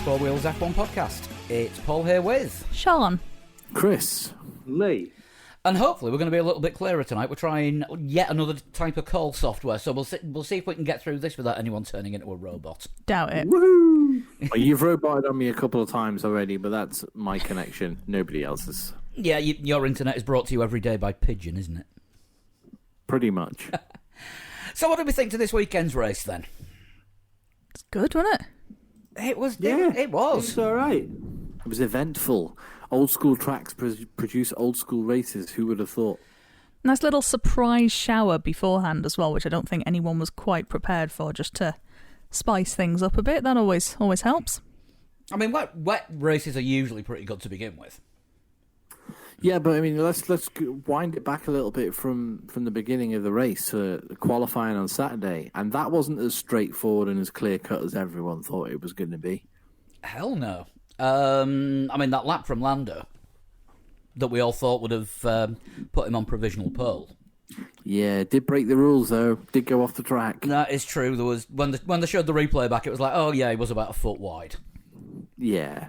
Four Wheels F1 podcast. It's Paul here with Sean, Chris, Lee. And hopefully we're going to be a little bit clearer tonight. We're trying yet another type of call software, so we'll see if we can get through this without anyone turning into a robot. doubt it. Woohoo! well, you've roboted on me a couple of times already, but that's my connection, nobody else's. Yeah, your internet is brought to you every day by Pigeon, isn't it? Pretty much. So what did we think to this weekend's race then? It's good, wasn't it? It was. Yeah, It was. It's all right. It was eventful. Old school tracks produce old school races. Who would have thought? Nice little surprise shower beforehand as well, which I don't think anyone was quite prepared for, just to spice things up a bit. That always helps. I mean, wet races are usually pretty good to begin with. Yeah, but I mean, let's wind it back a little bit from the beginning of the race to qualifying on Saturday, and that wasn't as straightforward and as clear cut as everyone thought it was going to be. Hell no. I mean, that lap from Lando that we all thought would have put him on provisional pole. Yeah, did break the rules though. Did go off the track. That is true. There was when they showed the replay back, it was like, oh yeah, he was about a foot wide. Yeah.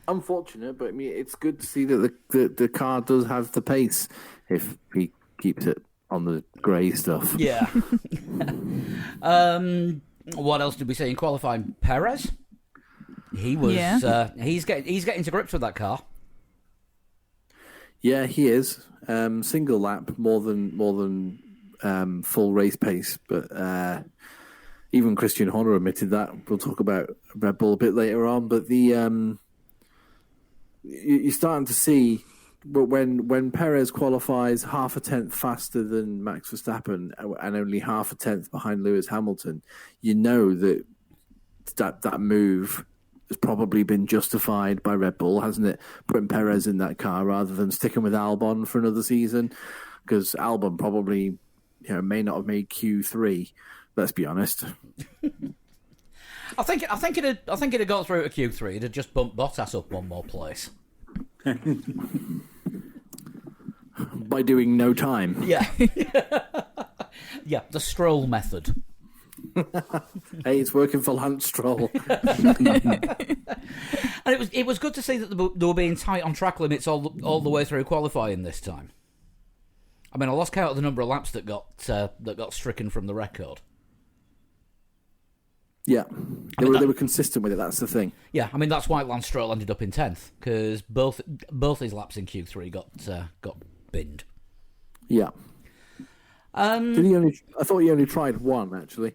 Unfortunate, but I mean, it's good to see that the car does have the pace if he keeps it on the grey stuff. Yeah. What else did we see in qualifying? Perez. He was. Yeah. He's getting to grips with that car. Yeah, he is. Single lap more than full race pace, but even Christian Horner admitted that. We'll talk about Red Bull a bit later on, but the you're starting to see, but when Perez qualifies half a tenth faster than Max Verstappen and only half a tenth behind Lewis Hamilton, you know that move has probably been justified by Red Bull, hasn't it? Putting Perez in that car rather than sticking with Albon for another season, because Albon probably may not have made Q3. Let's be honest. I think it'd have got through to Q3. It'd have just bumped Bottas up one more place. By doing no time. Yeah. Yeah, the Stroll method. Hey, it's working for Lance Stroll. And it was good to see that they were being tight on track limits all the way through qualifying this time. I mean, I lost count of the number of laps that got stricken from the record. Yeah, they were consistent with it. That's the thing. Yeah, I mean that's why Lance Stroll ended up in 10th, because both his laps in Q3 got binned. Yeah. Did he only? I thought he only tried one actually.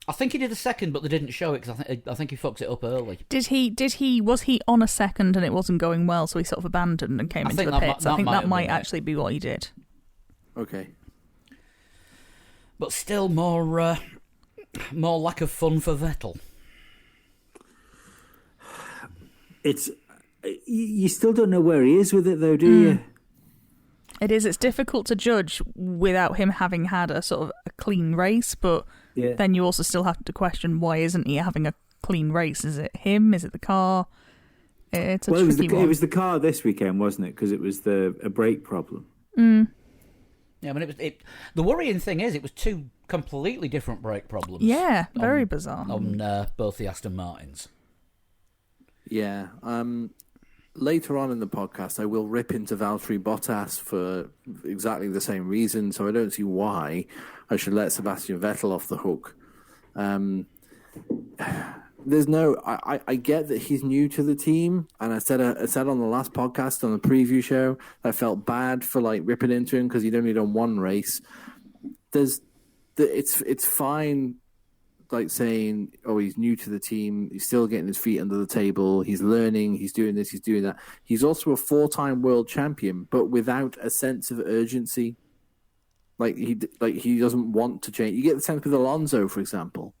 I think he did a second, but they didn't show it because I think he fucked it up early. Was he on a second and it wasn't going well, so he sort of abandoned and came into the pits? I think that might actually be what he did. Okay. But still more lack of fun for Vettel. It's you still don't know where he is with it, though, do you? It is. It's difficult to judge without him having had a sort of a clean race, but then you also still have to question, why isn't he having a clean race? Is it him? Is it the car? It's a tricky one. It was the car this weekend, wasn't it? Because it was a brake problem. Yeah, I mean, the worrying thing is it was two completely different brake problems. Yeah, very bizarre. On both the Aston Martins. Yeah. Later on in the podcast, I will rip into Valtteri Bottas for exactly the same reason, so I don't see why I should let Sebastian Vettel off the hook. I get that he's new to the team, and I said on the last podcast, on the preview show, I felt bad for ripping into him because he'd only done one race. It's fine, saying, oh, he's new to the team, he's still getting his feet under the table, he's learning, he's doing this, he's doing that. He's also a 4-time world champion, but without a sense of urgency. He doesn't want to change. You get the sense with Alonso, for example,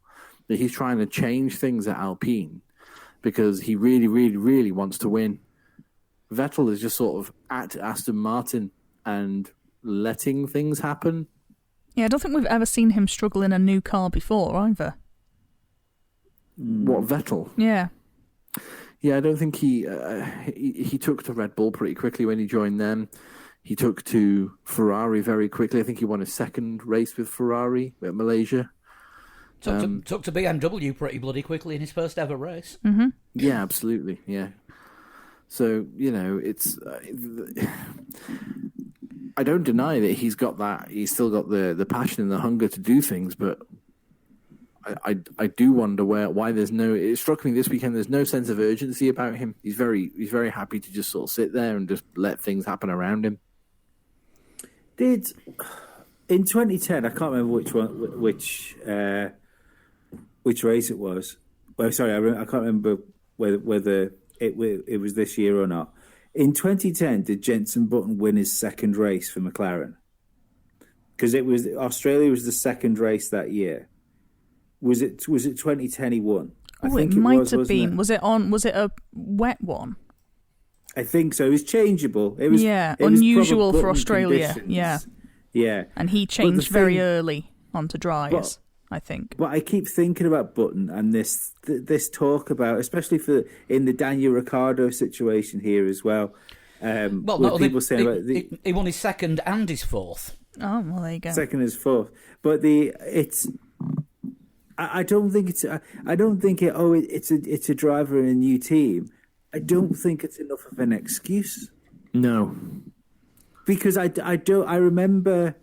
that he's trying to change things at Alpine because he really, really, really wants to win. Vettel is just sort of at Aston Martin and letting things happen. Yeah, I don't think we've ever seen him struggle in a new car before either. What, Vettel? Yeah. Yeah, I don't think he took to Red Bull pretty quickly when he joined them. He took to Ferrari very quickly. I think he won his second race with Ferrari at Malaysia. Took to BMW pretty bloody quickly in his first ever race. Mm-hmm. Yeah, absolutely. Yeah. So, it's. I don't deny that he's got that. He's still got the passion and the hunger to do things, but I do wonder why there's no. It struck me this weekend. There's no sense of urgency about him. He's very happy to just sort of sit there and just let things happen around him. In 2010, I can't remember which race it was. Well, sorry, I can't remember whether it was this year or not. In 2010, did Jenson Button win his second race for McLaren? Because Australia was the second race that year. Was it 2010 he won? I think it might have been. Was it a wet one? I think so. It was changeable. It was unusual for Australia. Conditions. Yeah. And he changed very early onto dries, I think. But I keep thinking about Button and this talk about, especially in the Daniel Ricciardo situation here as well. People saying about he won his second and his fourth. Oh, well, there you go. Second and fourth, but I don't think it's a driver in a new team. I don't think it's enough of an excuse. No, because I remember,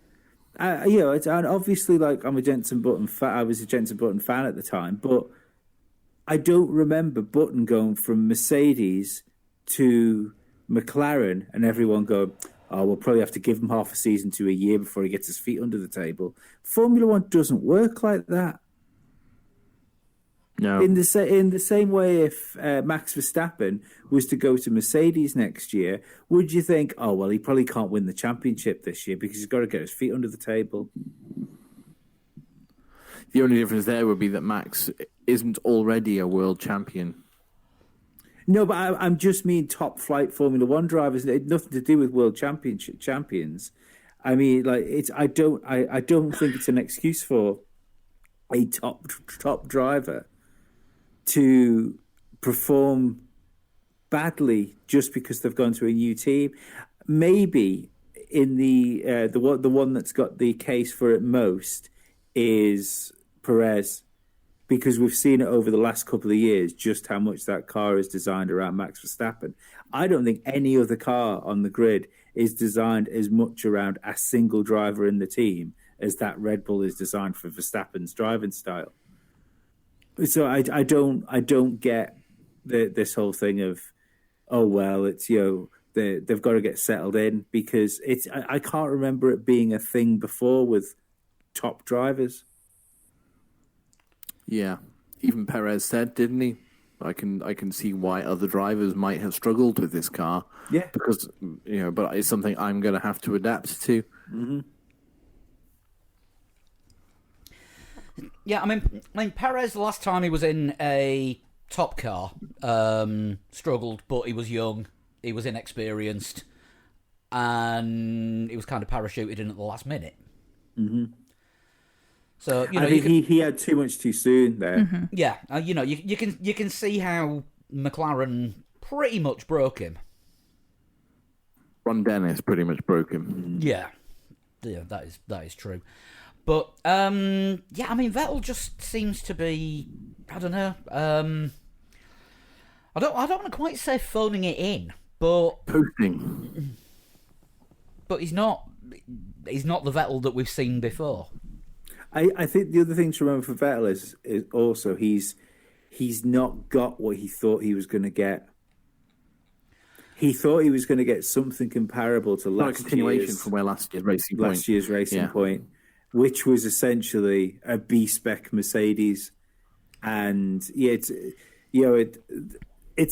it's obviously like I'm a Jenson Button fan. I was a Jenson Button fan at the time, but I don't remember Button going from Mercedes to McLaren and everyone going, "Oh, we'll probably have to give him half a season to a year before he gets his feet under the table." Formula One doesn't work like that. No. In the same way, if Max Verstappen was to go to Mercedes next year, would you think, "Oh, well, he probably can't win the championship this year because he's got to get his feet under the table"? The only difference there would be that Max isn't already a world champion. No, but I'm just mean top flight Formula One drivers. It had nothing to do with world champions. I mean, like I don't think it's an excuse for a top driver to perform badly just because they've gone to a new team. Maybe in the one that's got the case for it most is Perez, because we've seen it over the last couple of years just how much that car is designed around Max Verstappen. I don't think any other car on the grid is designed as much around a single driver in the team as that Red Bull is designed for Verstappen's driving style. So I don't get this whole thing of, oh well, it's they've got to get settled in, because I can't remember it being a thing before with top drivers. Yeah, even Perez said, didn't he? I can see why other drivers might have struggled with this car. Yeah, because but it's something I'm going to have to adapt to. Mm-hmm. Yeah, I mean, Perez, the last time he was in a top car, struggled, but he was young, he was inexperienced, and he was kind of parachuted in at the last minute. Mm-hmm. So he had too much too soon there. Mm-hmm. Yeah, you can see how McLaren pretty much broke him. Ron Dennis pretty much broke him. Yeah, that is true. But I mean, Vettel just seems to be, I don't know. I don't want to quite say phoning it in, but posting. But he's not the Vettel that we've seen before. I think the other thing to remember for Vettel is also he's not got what he thought he was going to get. He thought he was going to get something comparable to last year's Racing Point, which was essentially a B-spec Mercedes, and it's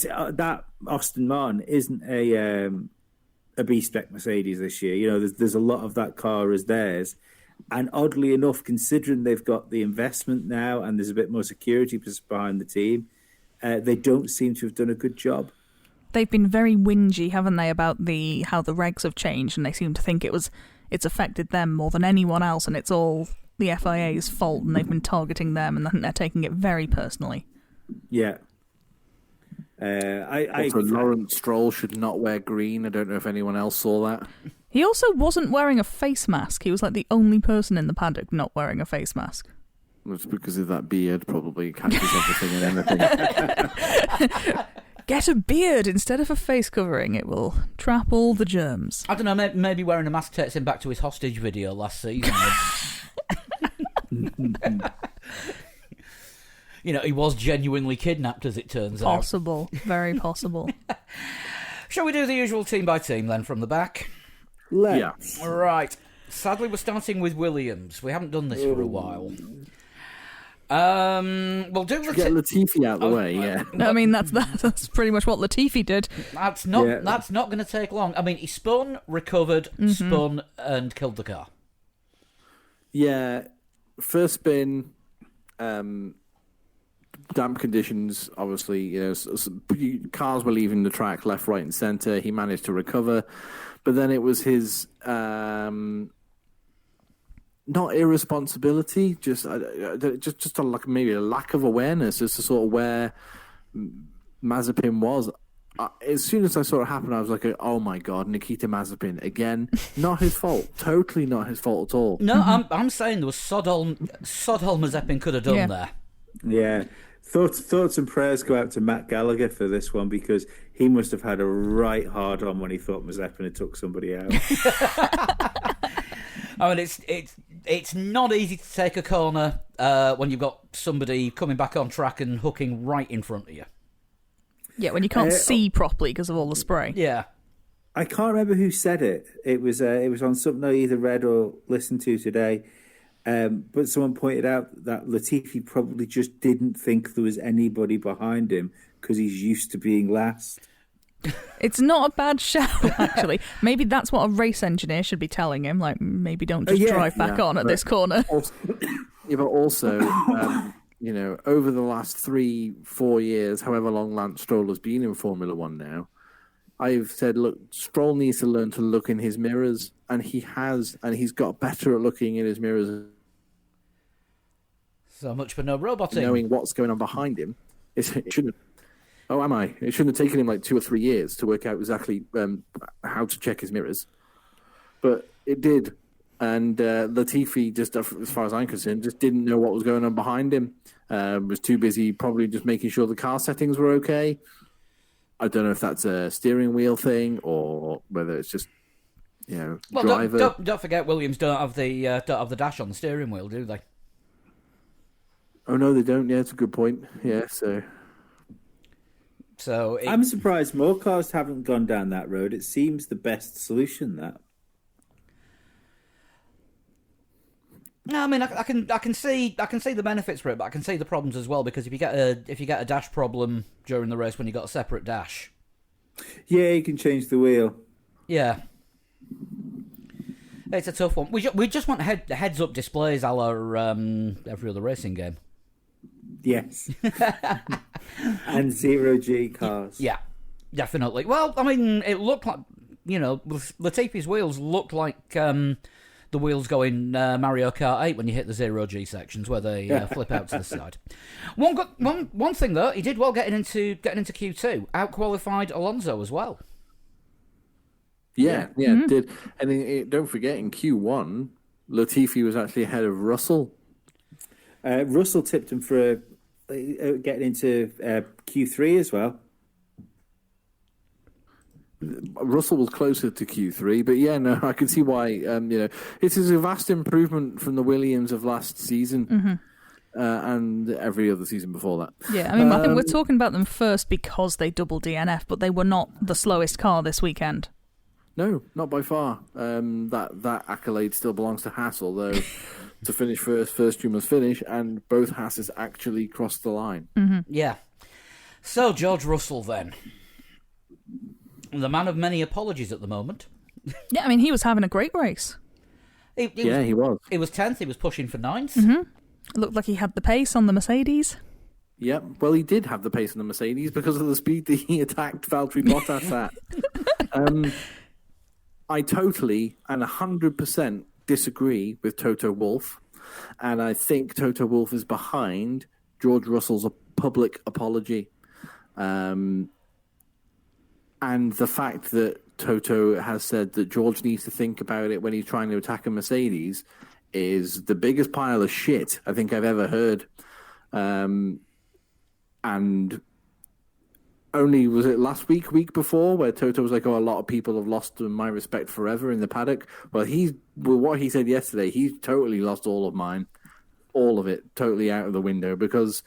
that Aston Martin isn't a B-spec Mercedes this year. There's a lot of that car as theirs. And oddly enough, considering they've got the investment now and there's a bit more security behind the team, they don't seem to have done a good job. They've been very whingy, haven't they, about how the regs have changed, and they seem to think it's affected them more than anyone else, and it's all the FIA's fault, and they've been targeting them, and I think they're taking it very personally. Yeah. Also, Lawrence Stroll should not wear green. I don't know if anyone else saw that. He also wasn't wearing a face mask. He was like the only person in the paddock not wearing a face mask. It's because of that beard, probably catches everything and anything. Get a beard instead of a face covering. It will trap all the germs. I don't know, maybe wearing a mask takes him back to his hostage video last season. You know, he was genuinely kidnapped, as it turns out. Possible. Very possible. Shall we do the usual team by team then from the back? Let's. Right. Sadly, we're starting with Williams. We haven't done this for a while. We'll do Get Latifi out of the way, yeah. I mean, that's pretty much what Latifi did. That's not going to take long. I mean, he spun, recovered, spun, and killed the car. Yeah, first spin, damp conditions, obviously, you know, cars were leaving the track left, right, and centre. He managed to recover, but then it was his not irresponsibility, just maybe a lack of awareness as to sort of where Mazepin was. As soon as I saw it happen, I was like, "Oh my god, Nikita Mazepin again!" Not his fault. Totally not his fault at all. No, I'm saying there was Sodol Mazepin could have done there. Yeah. Thoughts and prayers go out to Matt Gallagher for this one, because he must have had a right hard on when he thought Mazepin had took somebody out. I mean, it's not easy to take a corner when you've got somebody coming back on track and hooking right in front of you. Yeah, when you can't see properly because of all the spray. Yeah. I can't remember who said it. It was on something I either read or listened to today. But someone pointed out that Latifi probably just didn't think there was anybody behind him because he's used to being last. It's not a bad shout, actually. Maybe that's what a race engineer should be telling him. Like, maybe don't just drive back on at this corner. But also, you know, over the last 3-4 years, however long Lance Stroll has been in Formula One now, I've said, look, Stroll needs to learn to look in his mirrors, and he has, and he's got better at looking in his mirrors. So much for no roboting. Knowing what's going on behind him, it shouldn't. Oh, am I? It shouldn't have taken him like 2 or 3 years to work out exactly how to check his mirrors, but it did. And Latifi, just as far as I'm concerned, just didn't know what was going on behind him. Was too busy probably just making sure the car settings were okay. I don't know if that's a steering wheel thing or whether it's just, you know, driver. Don't forget, Williams don't have the dash on the steering wheel, do they? Oh no, they don't. Yeah, it's a good point. Yeah, so I'm surprised more cars haven't gone down that road. It seems the best solution. That. No, I mean I can see the benefits for it, but I can see the problems as well, because if you get a dash problem during the race when you got a separate dash, yeah, you can change the wheel. Yeah, it's a tough one. We just want heads up displays a la every other racing game. Yes, and 0G cars. Yeah, definitely. Well, I mean, it looked like, you know, Latifi's wheels looked like the wheels go in Mario Kart 8 when you hit the 0G sections where they flip out to the side. One thing though, he did well getting into Q2. Out-qualified Alonso as well. Yeah, did. And don't forget, in Q1, Latifi was actually ahead of Russell. Russell tipped him for getting into Q3 as well. Russell was closer to Q3, but yeah, no, I can see why. You know, it is a vast improvement from the Williams of last season and every other season before that. Yeah, I mean, I think we're talking about them first because they double DNF, but they were not the slowest car this weekend. No, not by far. That accolade still belongs to Haas, although to finish first you must finish, and both Haas's actually crossed the line. Mm-hmm. Yeah. So George Russell then. The man of many apologies at the moment. Yeah, I mean, he was having a great race. He was. He was 10th, he was pushing for 9th. Mm-hmm. It looked like he had the pace on the Mercedes. Yep, well, he did have the pace on the Mercedes because of the speed that he attacked Valtteri Bottas at. I totally and 100% disagree with Toto Wolff, and I think Toto Wolff is behind George Russell's public apology. And the fact that Toto has said that George needs to think about it when he's trying to attack a Mercedes is the biggest pile of shit I think I've ever heard. And only was it last week before, where Toto was like, "Oh, a lot of people have lost my respect forever in the paddock." Well, what he said yesterday, he's totally lost all of mine, all of it, totally out of the window, because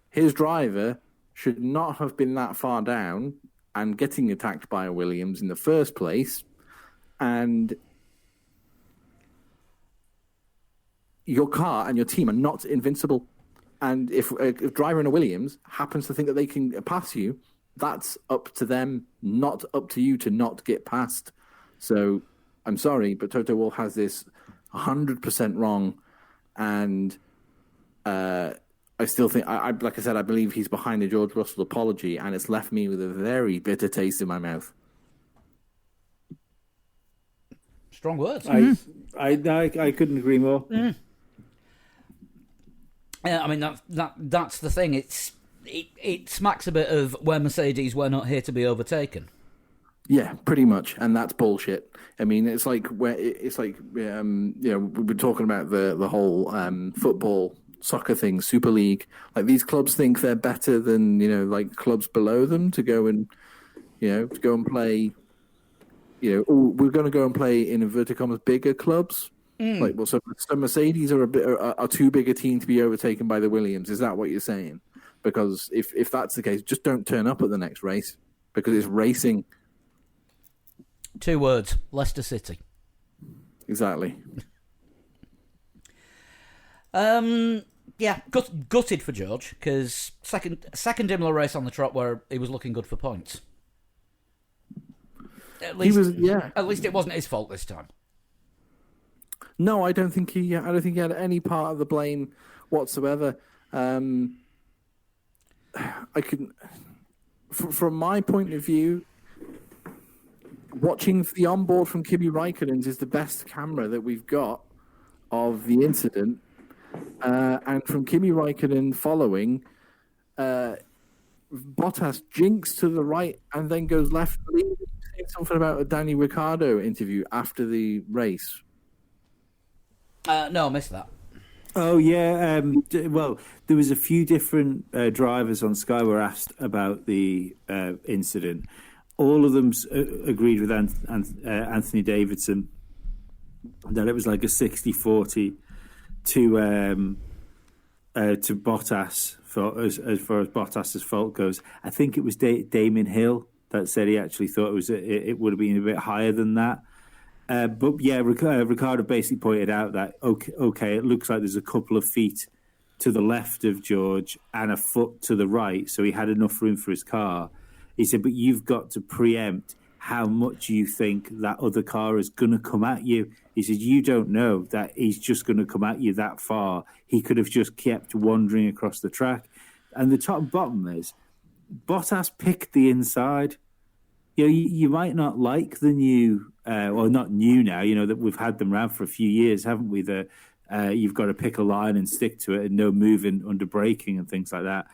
his driver should not have been that far down and getting attacked by a Williams in the first place, and your car and your team are not invincible. And if a driver in a Williams happens to think that they can pass you, that's up to them, not up to you to not get past. So I'm sorry, but Toto Wolff has this 100% wrong. And I still think, like I said, I believe he's behind the George Russell apology, and it's left me with a very bitter taste in my mouth. Strong words. I couldn't agree more. Mm. Yeah, I mean that's the thing. It smacks a bit of where Mercedes were not here to be overtaken. Yeah, pretty much, and that's bullshit. I mean, it's like we've been talking about the whole football soccer thing, Super League. Like, these clubs think they're better than like clubs below them to go and play. We're going to go and play in inverted commas bigger clubs. Like, well, so Mercedes are too big a team to be overtaken by the Williams. Is that what you're saying? Because if that's the case, just don't turn up at the next race, because it's racing. 2 words: Leicester City. Exactly. Yeah, gutted for George, because second Imola race on the trot where he was looking good for points. At least it wasn't his fault this time. No, I don't think he had any part of the blame whatsoever. From my point of view, watching the onboard from Kimi Räikkönen's is the best camera that we've got of the incident. And from Kimi Räikkönen following, Bottas jinks to the right and then goes left. Saying something about a Danny Ricciardo interview after the race. No, I missed that. Oh, yeah. Well, there was a few different drivers on Sky were asked about the incident. All of them agreed with Anthony Davidson that it was like a 60-40 to Bottas as far as Bottas's fault goes. I think it was Damon Hill that said he actually thought it would have been a bit higher than that. But yeah, Ricciardo basically pointed out that okay, it looks like there's a couple of feet to the left of George and a foot to the right, so he had enough room for his car. He said, but you've got to preempt how much you think that other car is going to come at you. He said, you don't know that he's just going to come at you that far. He could have just kept wandering across the track. And the top and bottom is, Bottas picked the inside. You might not like the new, well, not new now, that we've had them around for a few years, haven't we? That you've got to pick a line and stick to it and no moving under braking and things like that.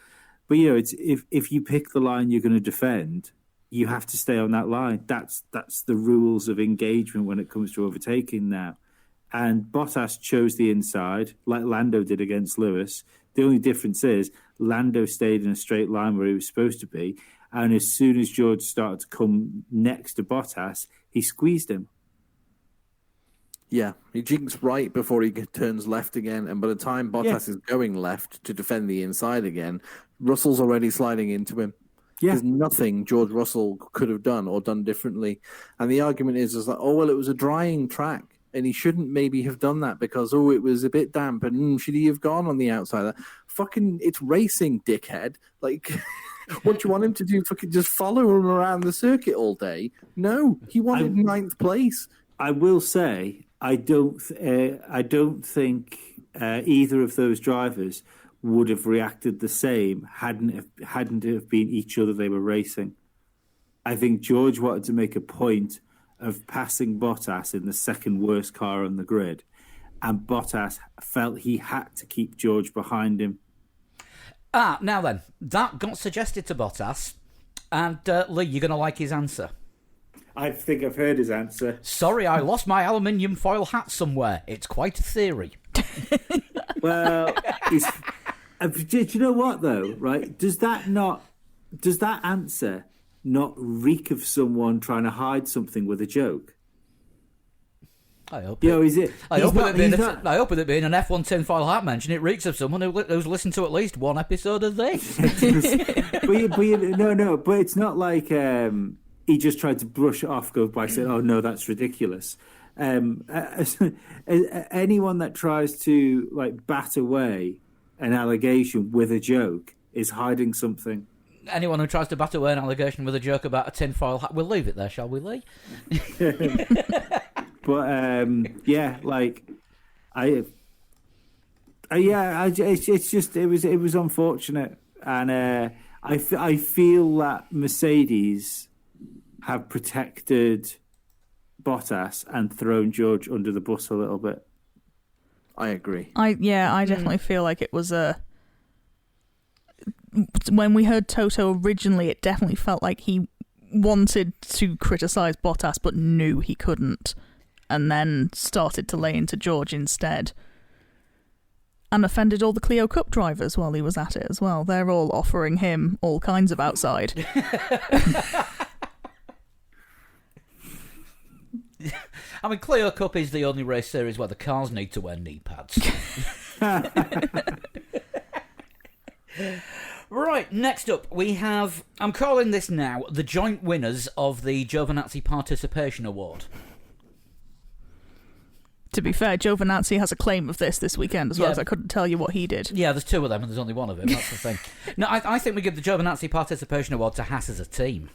But, it's if you pick the line you're going to defend, you have to stay on that line. That's the rules of engagement when it comes to overtaking now. And Bottas chose the inside, like Lando did against Lewis. The only difference is Lando stayed in a straight line where he was supposed to be. And as soon as George started to come next to Bottas, he squeezed him. Yeah, he jinks right before he turns left again. And by the time Bottas is going left to defend the inside again, Russell's already sliding into him. Yeah. There's nothing George Russell could have done or done differently. And the argument is like, oh, well, it was a drying track. And he shouldn't maybe have done that because, it was a bit damp. And should he have gone on the outside? Fucking, it's racing, dickhead. Like, what do you want him to do? Fucking just follow him around the circuit all day? No, he wanted ninth place. I will say, I don't think either of those drivers would have reacted the same hadn't it have been each other they were racing. I think George wanted to make a point of passing Bottas in the second worst car on the grid, and Bottas felt he had to keep George behind him. Now then, that got suggested to Bottas, and Lee, you're going to like his answer. I think I've heard his answer. Sorry, I lost my aluminium foil hat somewhere. It's quite a theory. Well, do you know what though? Right? Does that answer not reek of someone trying to hide something with a joke? I hope. Is it? I hope it being an F1 tinfoil hat mention, it reeks of someone who's listened to at least one episode of this. But it's not like he just tried to brush it off by saying, "Oh no, that's ridiculous." Anyone that tries to like bat away an allegation with a joke is hiding something. Anyone who tries to bat away an allegation with a joke about a tinfoil hat, we'll leave it there, shall we, Lee? But it's just it was unfortunate, and I feel that Mercedes have protected Bottas and thrown George under the bus a little bit. I agree. I definitely feel like it was when we heard Toto originally, it definitely felt like he wanted to criticise Bottas but knew he couldn't, and then started to lay into George instead. And offended all the Clio Cup drivers while he was at it as well. They're all offering him all kinds of outside. I mean, Clio Cup is the only race series where the cars need to wear knee pads. Right, next up we have, I'm calling this now, the joint winners of the Giovinazzi Participation Award. To be fair, Giovinazzi has a claim of this weekend as well, as I couldn't tell you what he did. Yeah, there's two of them and there's only one of him, that's the thing. No, I think we give the Giovinazzi Participation Award to Haas as a team.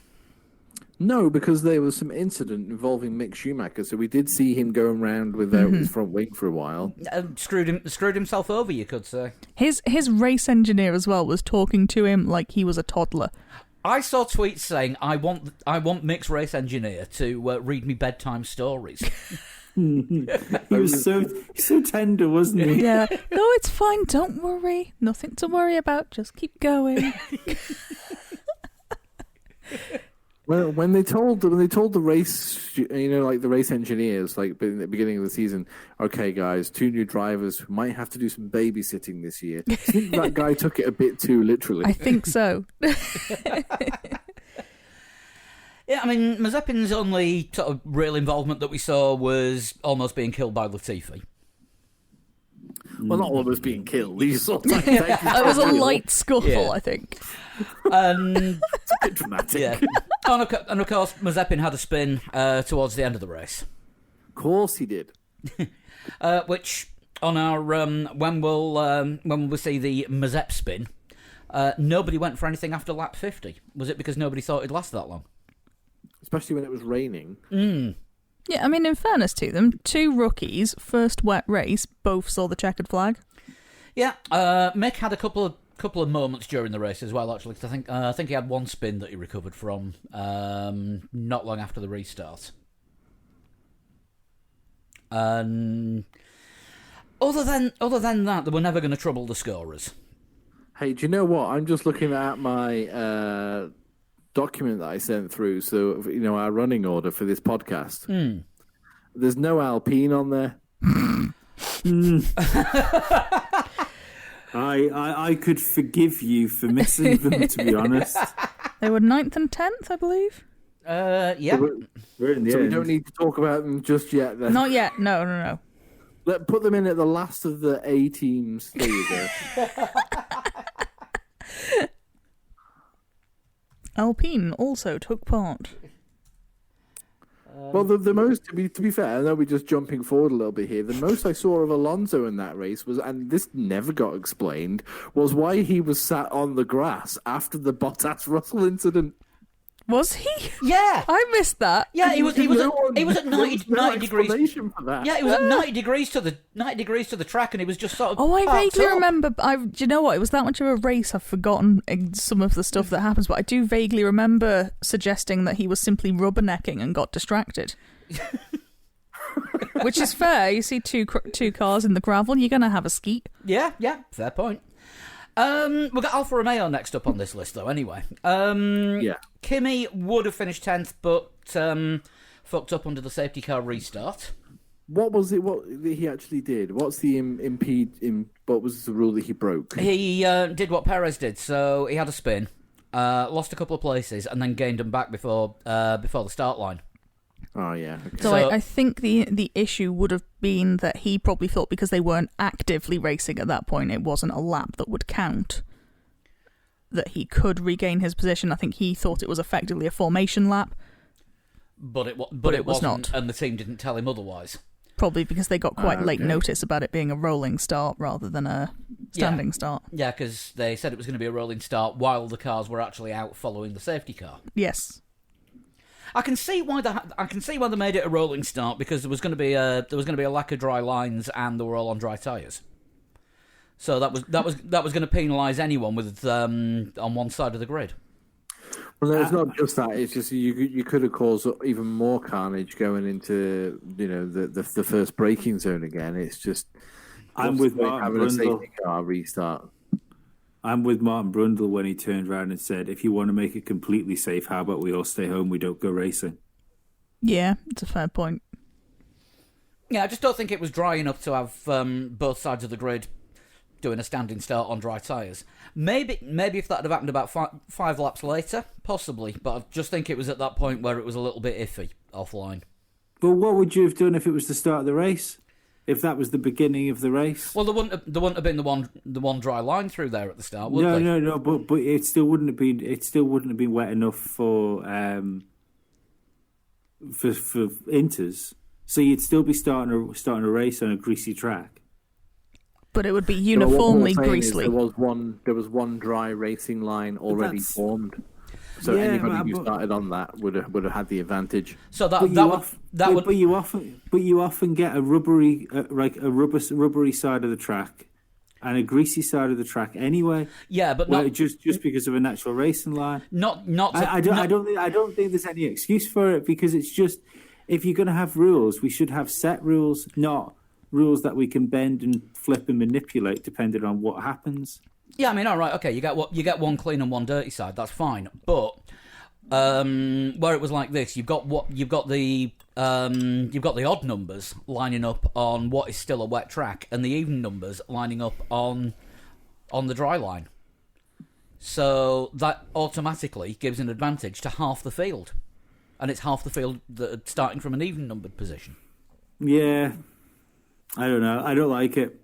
No, because there was some incident involving Mick Schumacher, so we did see him going around without his front wing for a while. Screwed himself over, you could say. His race engineer as well was talking to him like he was a toddler. I saw tweets saying, I want Mick's race engineer to read me bedtime stories. He was so tender, wasn't he? Yeah. No, it's fine. Don't worry. Nothing to worry about. Just keep going. Well, when they told the race, like the race engineers, like in the beginning of the season, okay, guys, 2 new drivers who might have to do some babysitting this year. I think that guy took it a bit too literally. I think so. Yeah, I mean, Mazepin's only sort of real involvement that we saw was almost being killed by Latifi. Well, not almost being killed. He just sort of it was a light scuffle, Yeah. I think. And It's a bit dramatic. yeah, and of course, Mazepin had a spin towards the end of the race, Of course he did. which on our when we see the Mazep spin, nobody went for anything after lap 50. Was it because nobody thought it'd last that long? Especially when it was raining. Yeah, I mean, in fairness to them, 2 rookies, first wet race, both saw the checkered flag. Yeah, Mick had a couple of moments during the race as well, actually. 'Cause I think he had one spin that he recovered from not long after the restart. And other than that, they were never going to trouble the scorers. Hey, do you know what? I'm just looking at my document that I sent through. So, our running order for this podcast. There's no Alpine on there. I could forgive you for missing them, to be honest. They were 9th and 10th, I believe. Yeah. We're in the So end. we don't need to talk about them just yet. Then. Not yet. No. Put them in at the last of the A teams. There you go. Alpine also took part. Well, the most, to be fair, I know we're just jumping forward a little bit here. The most I saw of Alonso in that race was, and this never got explained, was why he was sat on the grass after the Bottas-Russell incident. Was he? Yeah. I missed that. Yeah, he was at 90 degrees. Explanation for that. Yeah, he was at 90 degrees to the track, and he was just sort of. Oh, I parked vaguely up. remember. Do you know what? It was that much of a race. I've forgotten some of the stuff that happens, but I do vaguely remember suggesting that he was simply rubbernecking and got distracted. Which is fair. You see two cars in the gravel, you're gonna have a skeet. Yeah, fair point. We've got Alfa Romeo next up on this list, though. Anyway, Yeah. Kimi would have finished 10th, but fucked up under the safety car restart. What was it? What he actually did? What's the what was the rule that he broke? He did what Perez did. So he had a spin, lost a couple of places, and then gained them back before the start line. Oh yeah. Okay. So I think the issue would have been that he probably thought because they weren't actively racing at that point, it wasn't a lap that would count, that he could regain his position. I think he thought it was effectively a formation lap. But it was wasn't, not. and the team didn't tell him otherwise. Probably because they got quite late notice about it being a rolling start rather than a standing start. Yeah, because they said it was going to be a rolling start while the cars were actually out following the safety car. Yes. I can see why they made it a rolling start, because there was going to be a lack of dry lines and they were all on dry tyres. So that was going to penalise anyone with on one side of the grid. Well, no, it's not just that. It's just you could have caused even more carnage going into the first braking zone again. It's just I'm with Martin having a Brundle. safety car restart. I'm with Martin Brundle when he turned around and said, "If you want to make it completely safe, how about we all stay home? We don't go racing." Yeah, it's a fair point. Yeah, I just don't think it was dry enough to have both sides of the grid doing a standing start on dry tyres. Maybe if that had happened about five laps later, possibly. But I just think it was at that point where it was a little bit iffy offline. But what would you have done if it was the start of the race? If that was the beginning of the race? Well, there wouldn't have been the one dry line through there at the start, would they? No. But it still wouldn't have been. It still wouldn't have been wet enough for inters. So you'd still be starting a race on a greasy track. But it would be uniformly So what we're saying is greasy. there was one dry racing line already formed. So Yeah, anybody who but- started on that would have had the advantage. So But you often get a rubbery side of the track and a greasy side of the track anyway. Yeah, but Well, not just because of a natural racing line. I I don't think there's any excuse for it, because it's just, if you're going to have rules, we should have set rules, not rules that we can bend and flip and manipulate depending on what happens. Yeah, I mean, all right, okay, you get one clean and one dirty side, that's fine. But where it was like this, you've got the odd numbers lining up on what is still a wet track, and the even numbers lining up on the dry line. So that automatically gives an advantage to half the field, and it's half the field that starting from an even numbered position. Yeah, I don't know. I don't like it.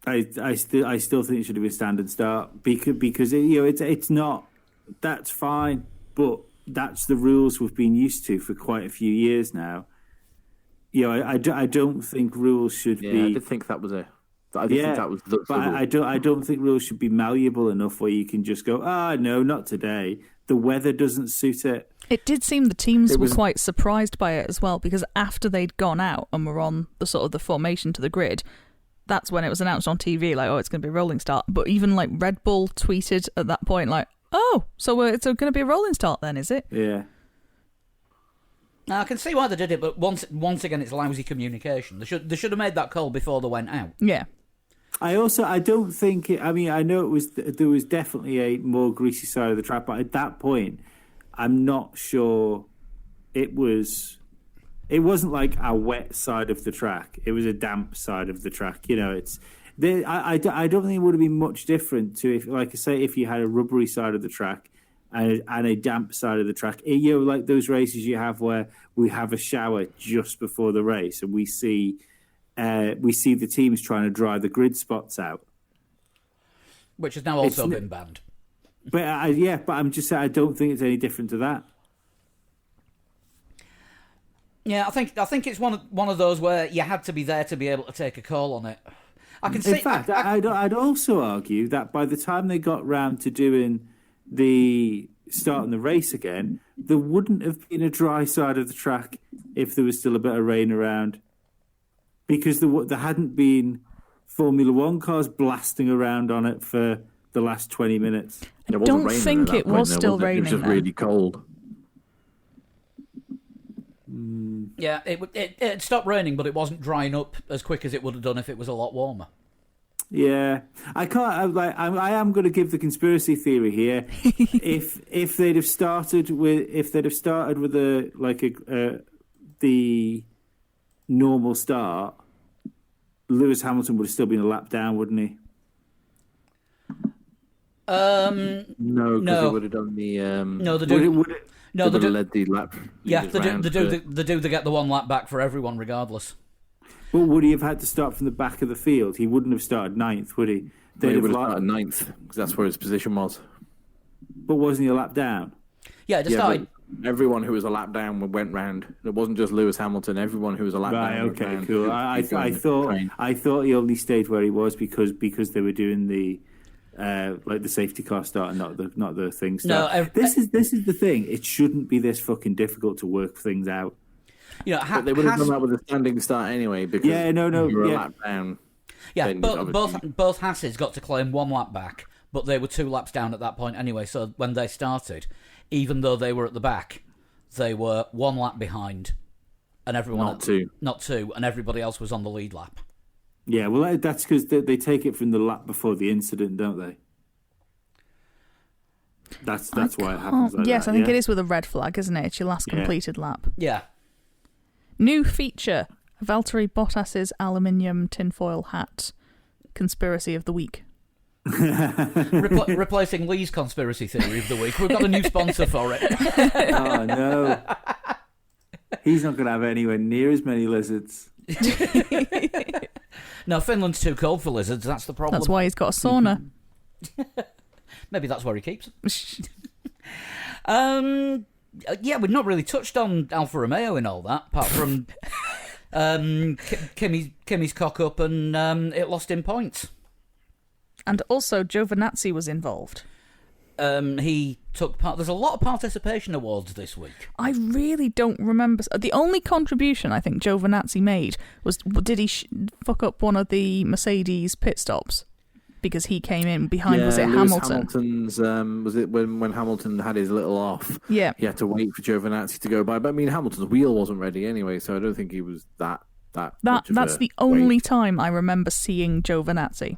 I still think it should have been a standard start, because it's not. That's fine, but that's the rules we've been used to for quite a few years now. I don't think rules should be. I did think that was a. I did think that was the. But I don't think rules should be malleable enough where you can just go, no, not today. The weather doesn't suit it. It did seem the teams were quite surprised by it as well, because after they'd gone out and were on the sort of the formation to the grid, that's when it was announced on TV, like, it's going to be a rolling start. But even like Red Bull tweeted at that point, like, so it's going to be a rolling start then, is it? Yeah. Now, I can see why they did it, but once again, it's lousy communication. They should have made that call before they went out. Yeah. I don't think I know there was definitely a more greasy side of the track, but at that point, I'm not sure it wasn't like a wet side of the track. It was a damp side of the track. I don't think it would have been much different to, if you had a rubbery side of the track and a damp side of the track. Like those races you have where we have a shower just before the race and we see the teams trying to dry the grid spots out, which has now also been banned. But I'm just saying, I don't think it's any different to that. Yeah, I think it's one of those where you had to be there to be able to take a call on it. I can see. In fact, I'd also argue that by the time they got round to doing the starting the race again, there wouldn't have been a dry side of the track if there was still a bit of rain around, because there hadn't been Formula One cars blasting around on it for the last 20 minutes. I don't think it was still raining. It was just really cold. Yeah, it stopped raining, but it wasn't drying up as quick as it would have done if it was a lot warmer. Yeah, I can't. I am going to give the conspiracy theory here. if they'd have started with the normal start, Lewis Hamilton would have still been a lap down, wouldn't he? No, because no. they would have done the. No, they do. Would it, No, they do. led the lap. Yeah, they do. They get the one lap back for everyone, regardless. Well, would he have had to start from the back of the field? He wouldn't have started ninth, would he? He would have started ninth because that's where his position was. But wasn't he a lap down? Yeah, it started. Everyone who was a lap down went round. It wasn't just Lewis Hamilton. Everyone who was a lap down. Right. Okay. Round. Cool. I thought he only stayed where he was because they were doing the the safety car start and not the thing start. No, this is the thing. It shouldn't be this fucking difficult to work things out. You know, but they would have done that with a standing start anyway because you were a lap down. Yeah, both Hasses got to claim one lap back, but they were 2 laps down at that point anyway. So when they started, even though they were at the back, they were 1 lap behind, and everyone not two, and everybody else was on the lead lap. Yeah, well, that's because they take it from the lap before the incident, don't they? That's why it happens like yes, that. I think it is with a red flag, isn't it? It's your last completed lap. Yeah. New feature, Valtteri Bottas's aluminium tinfoil hat. Conspiracy of the week. Replacing Lee's conspiracy theory of the week. We've got a new sponsor for it. Oh, no. He's not going to have anywhere near as many lizards. No, Finland's too cold for lizards. That's the problem. That's why he's got a sauna. Maybe that's where he keeps them. Yeah, we've not really touched on Alfa Romeo and all that, apart from Kimi's cock up and it lost in points. And also, Giovinazzi was involved. He took part. There's a lot of participation awards this week. I really don't remember. The only contribution I think Giovinazzi made was, did he fuck up one of the Mercedes pit stops? Because he came in behind, was it Lewis Hamilton? Hamilton's, was it when Hamilton had his little off? Yeah. He had to wait for Giovinazzi to go by. But I mean, Hamilton's wheel wasn't ready anyway, so I don't think he was That's the only time I remember seeing Giovinazzi.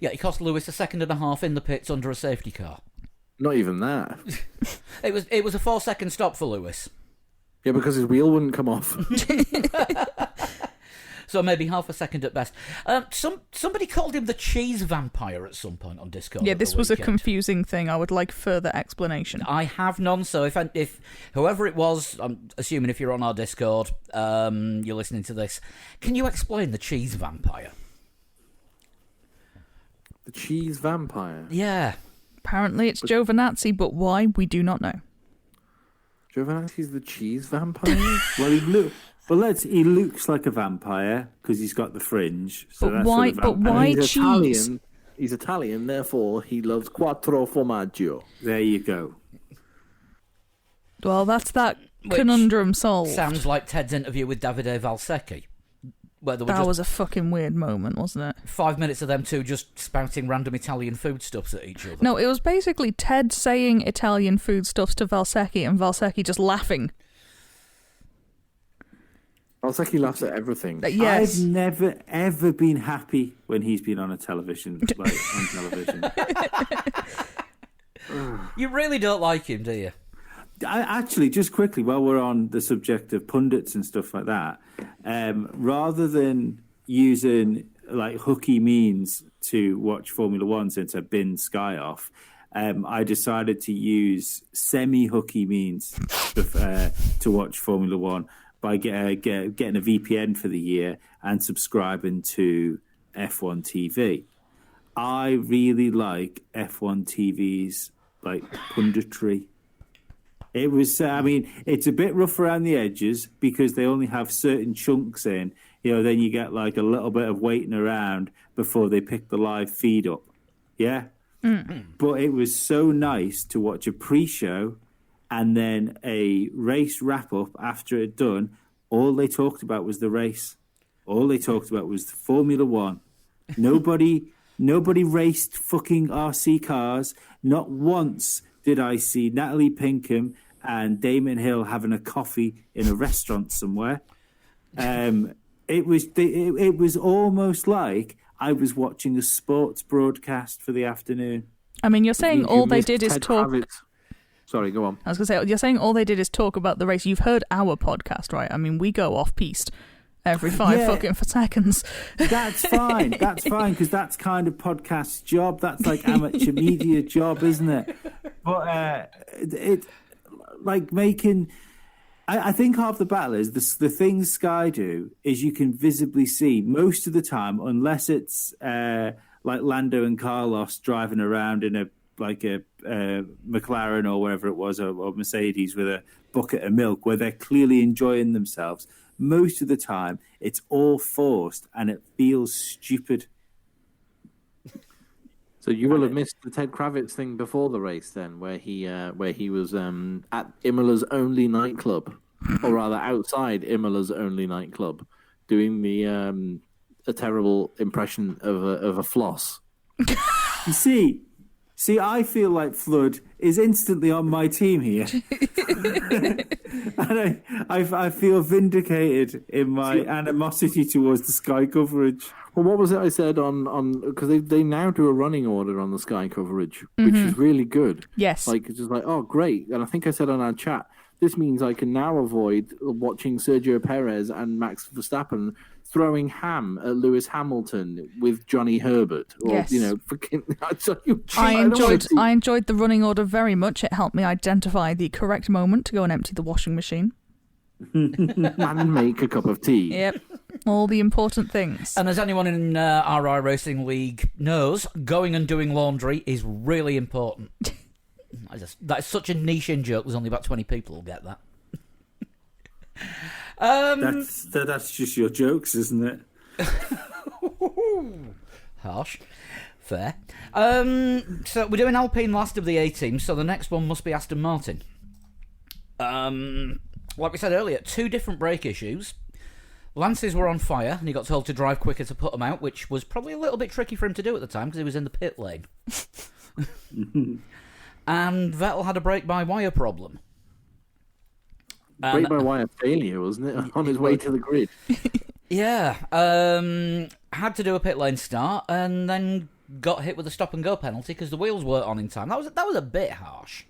Yeah, he cost Lewis 1.5 seconds in the pits under a safety car. Not even that. It was a 4-second stop for Lewis. Yeah, because his wheel wouldn't come off. So maybe 0.5 seconds at best. Somebody called him the cheese vampire at some point on Discord. Yeah, this was a confusing thing. I would like further explanation. I have none. So if whoever it was, I'm assuming if you're on our Discord, you're listening to this, can you explain the cheese vampire? The cheese vampire? Yeah. Apparently it's Giovinazzi, but why, we do not know. Giovinazzi's the cheese vampire? Well, he looks like a vampire because he's got the fringe. So but why? But why he's cheese? Italian. He's Italian, therefore he loves quattro formaggio. There you go. Well, that's that conundrum solved. Sounds like Ted's interview with Davide Valsecchi. Where that was a fucking weird moment, wasn't it? 5 minutes of them two just spouting random Italian foodstuffs at each other. No, it was basically Ted saying Italian foodstuffs to Valsecchi and Valsecchi just laughing. Valsecchi laughs at everything. Yes. I've never, ever been happy when he's been on television. You really don't like him, do you? Actually, just quickly, while we're on the subject of pundits and stuff like that, rather than using like hooky means to watch Formula One since I've been Sky off, I decided to use semi-hooky means to watch Formula One by getting a VPN for the year and subscribing to F1 TV. I really like F1 TV's like punditry. It was, it's a bit rough around the edges because they only have certain chunks in. Then you get like a little bit of waiting around before they pick the live feed up. Yeah? Mm-hmm. But it was so nice to watch a pre-show and then a race wrap-up after it done. All they talked about was the race. All they talked about was Formula One. Nobody raced fucking RC cars. Not once did I see Natalie Pinkham and Damon Hill having a coffee in a restaurant somewhere. It was almost like I was watching a sports broadcast for the afternoon. I mean, you're saying all they missed did is Ted talk. Kravitz. Sorry, go on. I was going to say, you're saying all they did is talk about the race. You've heard our podcast, right? I mean, we go off-piste every 5 fucking seconds. That's fine. That's fine, because that's kind of podcast's job. That's like amateur media job, isn't it? But it like making... I think half the battle is the things Sky do is you can visibly see most of the time, unless it's like Lando and Carlos driving around in a McLaren or wherever it was, or Mercedes with a bucket of milk, where they're clearly enjoying themselves. Most of the time, it's all forced and it feels stupid. So you will have missed the Ted Kravitz thing before the race, then, where he was at Imola's only nightclub, or rather outside Imola's only nightclub, doing a terrible impression of a floss. You see, I feel like Flood is instantly on my team here, and I feel vindicated in my animosity towards the Sky coverage. Well, what was it I said on because they now do a running order on the Sky coverage, which is really good. Yes. Like, it's just like, oh, great. And I think I said on our chat, this means I can now avoid watching Sergio Perez and Max Verstappen throwing ham at Lewis Hamilton with Johnny Herbert. Or, Yes. I I enjoyed the running order very much. It helped me identify the correct moment to go and empty the washing machine. And make a cup of tea. Yep. All the important things. And as anyone in RI Racing League knows, going and doing laundry is really important. That's such a niche in joke. There's only about 20 people who'll get that. That's just your jokes, isn't it? Harsh. Fair. So we're doing Alpine last of the A team, so the next one must be Aston Martin. Like we said earlier, 2 different brake issues. Lance's were on fire, and he got told to drive quicker to put them out, which was probably a little bit tricky for him to do at the time because he was in the pit lane. And Vettel had a brake-by-wire problem. Brake-by-wire failure, wasn't it? On his way to the grid. Yeah. Had to do a pit lane start, and then got hit with a stop-and-go penalty because the wheels weren't on in time. That was a bit harsh.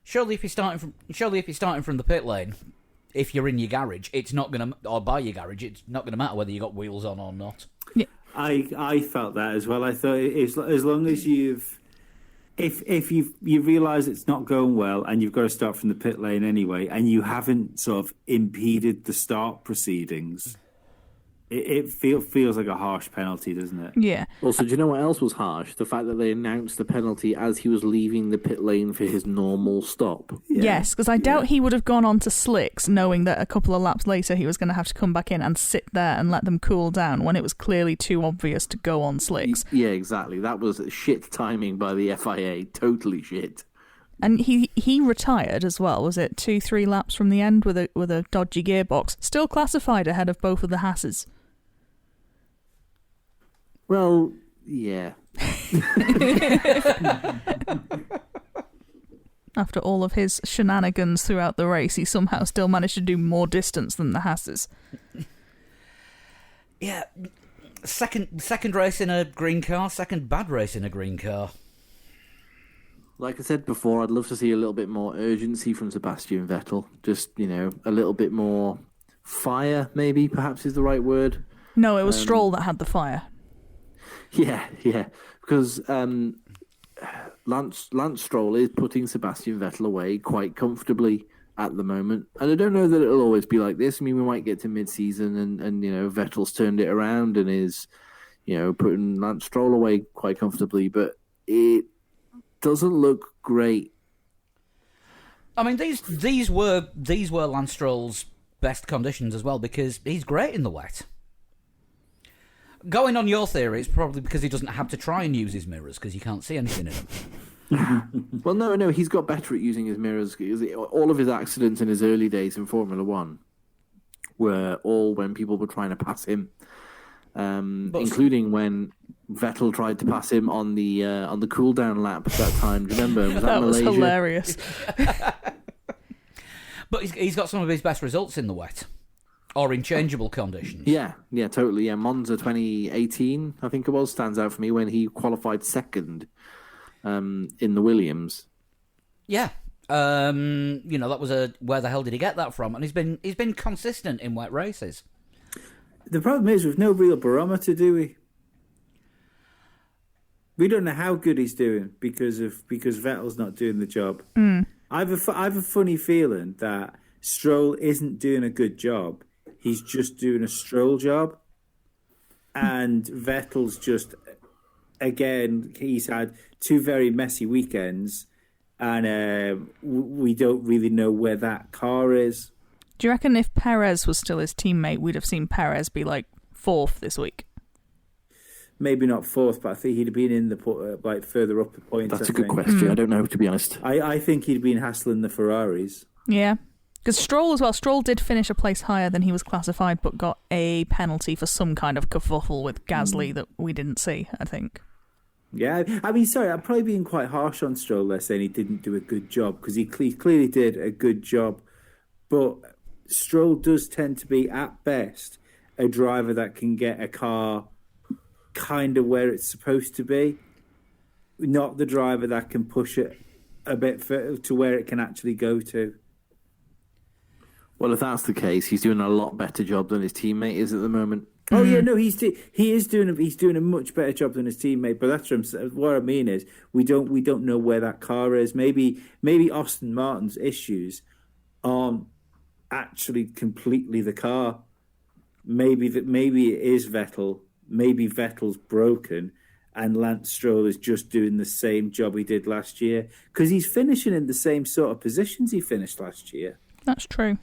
Surely, if you're starting from the pit lane, if you're in your garage, it's not gonna, or by your garage, it's not gonna matter whether you got wheels on or not. Yeah. I felt that as well. I thought as long as if you realise it's not going well and you've got to start from the pit lane anyway, and you haven't sort of impeded the start proceedings, it feels like a harsh penalty, doesn't it? Yeah. Also, do you know what else was harsh? The fact that they announced the penalty as he was leaving the pit lane for his normal stop. Yeah. Yes, because I doubt he would have gone on to slicks knowing that a couple of laps later he was going to have to come back in and sit there and let them cool down when it was clearly too obvious to go on slicks. Yeah, exactly. That was shit timing by the FIA. Totally shit. And he retired as well. Was it 2-3 laps from the end with a dodgy gearbox? Still classified ahead of both of the Hasses. Well, yeah. After all of his shenanigans throughout the race, he somehow still managed to do more distance than the Hasses. Yeah. Second race in a green car, second bad race in a green car. Like I said before, I'd love to see a little bit more urgency from Sebastian Vettel. Just, a little bit more fire, maybe, perhaps is the right word. No, it was Stroll that had the fire. Yeah. Because Lance Stroll is putting Sebastian Vettel away quite comfortably at the moment. And I don't know that it'll always be like this. I mean, we might get to mid-season and Vettel's turned it around and is, putting Lance Stroll away quite comfortably. But it doesn't look great. I mean, these were Lance Stroll's best conditions as well because he's great in the wet. Going on your theory, it's probably because he doesn't have to try and use his mirrors because you can't see anything in them. Well, no, he's got better at using his mirrors. All of his accidents in his early days in Formula One were all when people were trying to pass him, including when Vettel tried to pass him on the cool down lap that time. Do you remember? Was that was Malaysia? hilarious. But he's got some of his best results in the wet. or in changeable conditions. Yeah, totally. Yeah, Monza 2018, I think it was, stands out for me when he qualified second in the Williams. Yeah. That was where the hell did he get that from? And he's been consistent in wet races. The problem is we've no real barometer, do we? We don't know how good he's doing because Vettel's not doing the job. I have a funny feeling that Stroll isn't doing a good job. He's just doing a Stroll job. And Vettel's just, again, he's had two very messy weekends. And we don't really know where that car is. Do you reckon if Perez was still his teammate, we'd have seen Perez be like 4th this week? Maybe not 4th, but I think he'd have been in the further up the points. That's a good question. I don't know, to be honest. I think he'd been hassling the Ferraris. Yeah. Because Stroll as well. Stroll did finish a place higher than he was classified, but got a penalty for some kind of kerfuffle with Gasly that we didn't see, I think. Yeah, I mean, sorry, I'm probably being quite harsh on Stroll there, saying he didn't do a good job, because he clearly did a good job. But Stroll does tend to be, at best, a driver that can get a car kind of where it's supposed to be, not the driver that can push it a bit to where it can actually go to. Well, if that's the case, he's doing a lot better job than his teammate is at the moment. Oh yeah, no, he is doing a much better job than his teammate. But that's what I mean is we don't know where that car is. Maybe Aston Martin's issues aren't actually completely the car. Maybe it is Vettel. Maybe Vettel's broken, and Lance Stroll is just doing the same job he did last year because he's finishing in the same sort of positions he finished last year. That's true.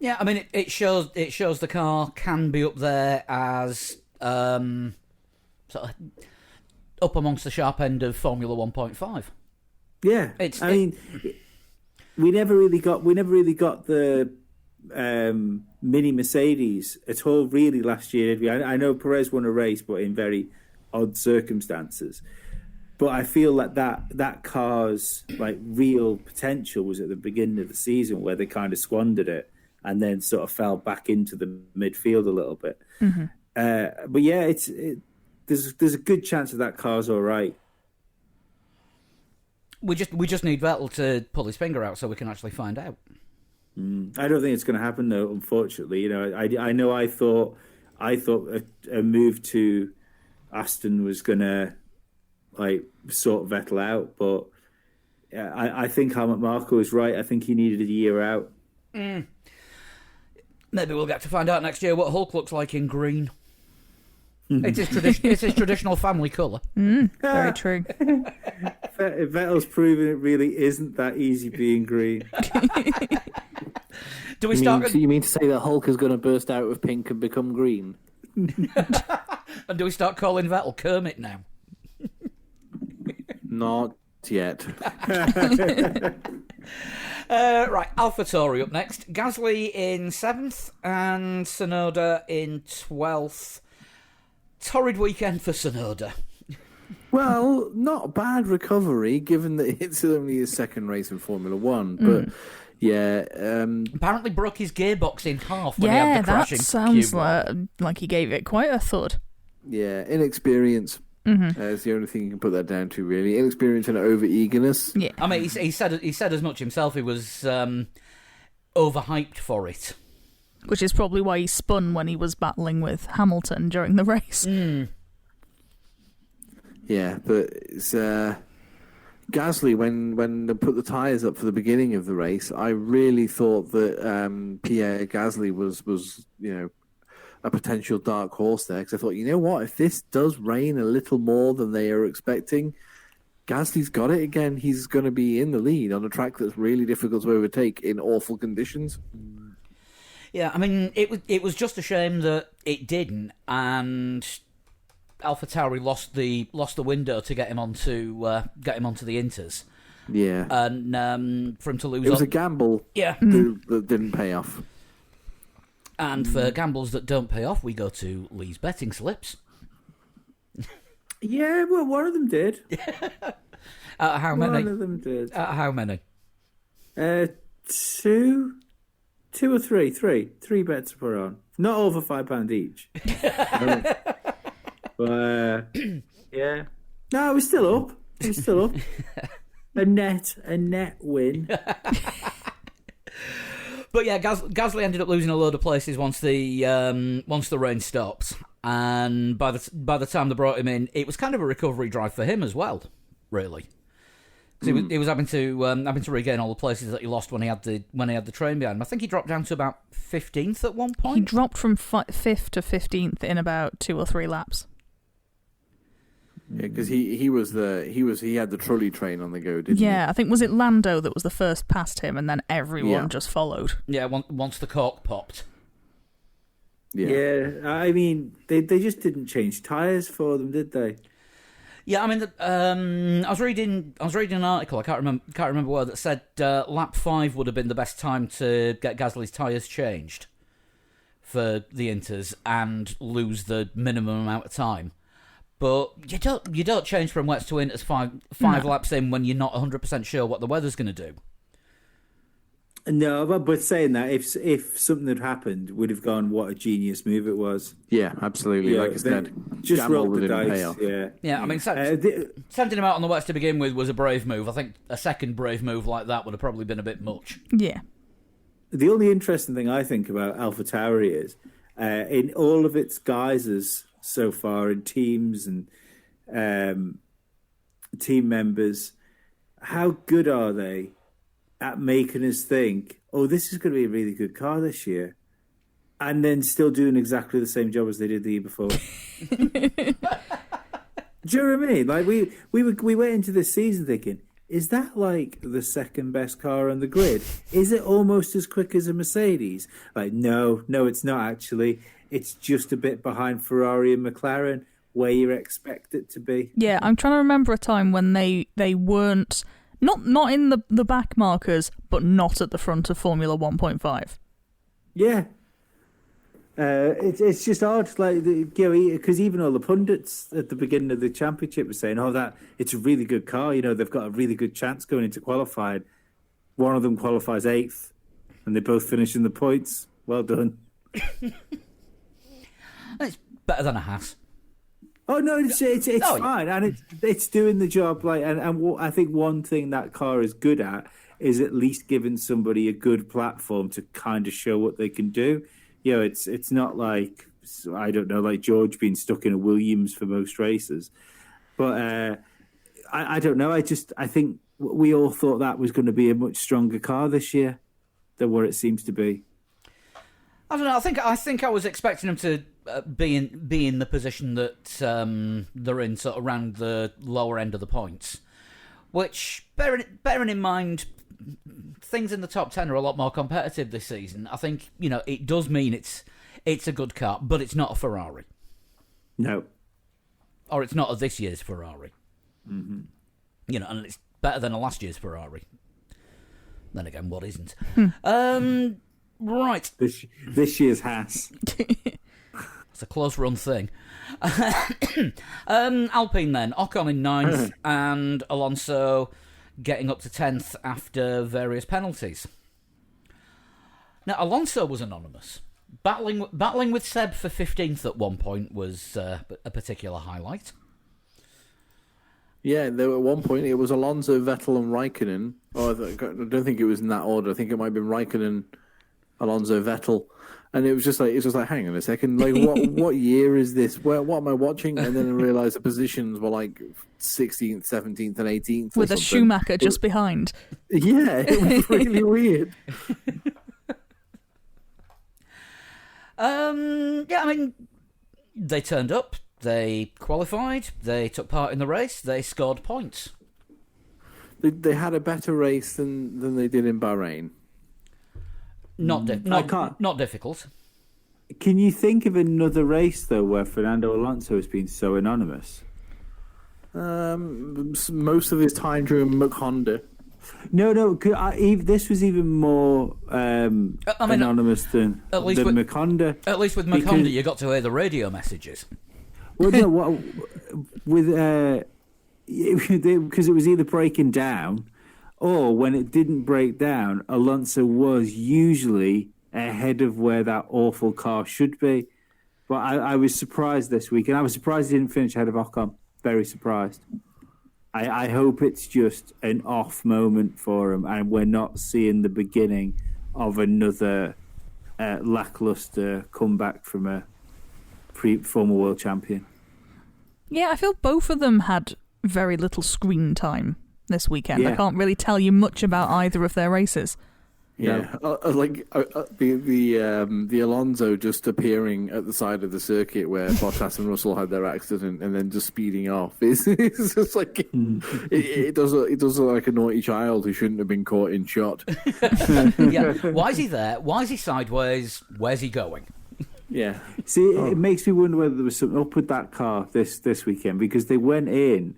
Yeah, I mean, it shows the car can be up there as sort of up amongst the sharp end of Formula 1.5. Yeah, we never really got the mini Mercedes at all really last year, did we? I know Perez won a race, but in very odd circumstances. But I feel like that car's real potential was at the beginning of the season where they kind of squandered it and then sort of fell back into the midfield a little bit. Mm-hmm. But yeah, there's a good chance that car's all right. We just need Vettel to pull his finger out so we can actually find out. I don't think it's going to happen though. Unfortunately, I know. I thought a move to Aston was going to sort Vettel out, but I think Helmut Marko is right. I think he needed a year out. Maybe we'll get to find out next year what Hulk looks like in green. It's his traditional family colour. Very true. Vettel's proven it really isn't that easy being green. Do we start? You mean to say that Hulk is going to burst out of pink and become green? And do we start calling Vettel Kermit now? Not yet. Right, AlphaTauri up next. Gasly in 7th and Tsunoda in 12th. Torrid weekend for Tsunoda. Well, not a bad recovery, given that it's only his second race in Formula One. But yeah, apparently broke his gearbox in half when he had the crashing. That sounds like he gave it quite a thud. Yeah, inexperience. Is the only thing you can put that down to, really. Inexperience and over eagerness. Yeah, I mean, he said as much himself. He was overhyped for it, which is probably why he spun when he was battling with Hamilton during the race. Yeah, but it's Gasly, when they put the tyres up for the beginning of the race, I really thought that Pierre Gasly was a potential dark horse there, because I thought, you know what, if this does rain a little more than they are expecting, Gasly's got it again. He's going to be in the lead on a track that's really difficult to overtake in awful conditions. Yeah, I mean, it was just a shame that it didn't, and AlphaTauri lost the window to get him onto the Inters. Yeah, and for him to lose, it was a gamble. Yeah, that didn't pay off. And for gambles that don't pay off, we go to Lee's betting slips. Yeah, well, one of them did. How many? One of them did. How many? 2 or 3. 3 bets to put on. Not over £5 each. But yeah, no, we're still up. We're still up. A net win. But yeah, Gasly ended up losing a load of places once the rain stopped, and by the time they brought him in, it was kind of a recovery drive for him as well, really. Because he was having to regain all the places that he lost when he had the train behind him. I think he dropped down to about 15th at one point. He dropped from 5th to 15th in about 2 or 3 laps. Yeah, because he had the trolley train on the go, didn't he? Yeah, I think was it Lando that was the first past him, and then everyone just followed. Yeah, once the cork popped. Yeah, I mean they just didn't change tyres for them, did they? Yeah, I mean, I was reading an article. I can't remember where, that said lap 5 would have been the best time to get Gasly's tyres changed for the Inters and lose the minimum amount of time. But you don't change from wets to Inters five laps in when you're not 100% sure what the weather's going to do. No, but saying that, if something had happened, we'd have gone, what a genius move it was. Yeah, absolutely. Yeah, like I said, just roll the dice. Yeah, I mean, sending him out on the wets to begin with was a brave move. I think a second brave move like that would have probably been a bit much. Yeah. The only interesting thing I think about AlphaTauri is, in all of its guises so far, in teams and team members, how good are they at making us think, oh, this is going to be a really good car this year, and then still doing exactly the same job as they did the year before? Do you know what I mean? Like we went into this season thinking, is that like the second best car on the grid? Is it almost as quick as a Mercedes? Like, no, it's not actually. It's just a bit behind Ferrari and McLaren, where you expect it to be. Yeah, I'm trying to remember a time when they weren't not in the back markers, but not at the front of Formula 1.5. Yeah. It's just odd, like, because even all the pundits at the beginning of the championship were saying, "Oh, that it's a really good car. You know, they've got a really good chance going into qualifying." One of them qualifies 8th, and they both finish in the points. Well done. It's better than a Haas. Oh no, it's fine, and it's doing the job. Like, and what I think one thing that car is good at is at least giving somebody a good platform to kind of show what they can do. You know, it's not like, I don't know, like George being stuck in a Williams for most races. But I don't know. I think we all thought that was going to be a much stronger car this year than what it seems to be. I don't know. I think I was expecting them to be in the position that they're in, sort of around the lower end of the points. Which, bearing in mind, things in the top 10 are a lot more competitive this season. I think, you know, it does mean it's a good car, but it's not a Ferrari. No. Or it's not a this year's Ferrari. Mm-hmm. You know, and it's better than a last year's Ferrari. Then again, what isn't? Right. This year's Haas. It's a close run thing. Alpine then. Ocon in 9th and Alonso getting up to 10th after various penalties. Now, Alonso was anonymous. Battling with Seb for 15th at one point was a particular highlight. Yeah, there at one point it was Alonso, Vettel, and Raikkonen. Oh, I don't think it was in that order. I think it might have been Raikkonen, Alonso, Vettel, and it was just like, hang on a second, like what year is this? What am I watching? And then I realised the positions were like 16th, 17th, and 18th, with a Schumacher just behind. Yeah, it was really weird. Yeah, I mean, they turned up, they qualified, they took part in the race, they scored points. They had a better race than they did in Bahrain. Not difficult. Can you think of another race, though, where Fernando Alonso has been so anonymous? Most of his time during McHonda. No. This was even more anonymous than McHonda. At least with McHonda, you got to hear the radio messages. Well, no, because it was either breaking down, or when it didn't break down, Alonso was usually ahead of where that awful car should be. But I was surprised this week, and I was surprised he didn't finish ahead of Ocon. Very surprised. I hope it's just an off moment for him, and we're not seeing the beginning of another lackluster comeback from a former world champion. Yeah, I feel both of them had very little screen time this weekend. Yeah. I can't really tell you much about either of their races. Yeah, the Alonso just appearing at the side of the circuit where Bottas and Russell had their accident, and then just speeding off. It's just like it does look like a naughty child who shouldn't have been caught in shot. Yeah. Why is he there? Why is he sideways? Where's he going? Yeah. See, it makes me wonder whether there was something up with that car this weekend, because they went in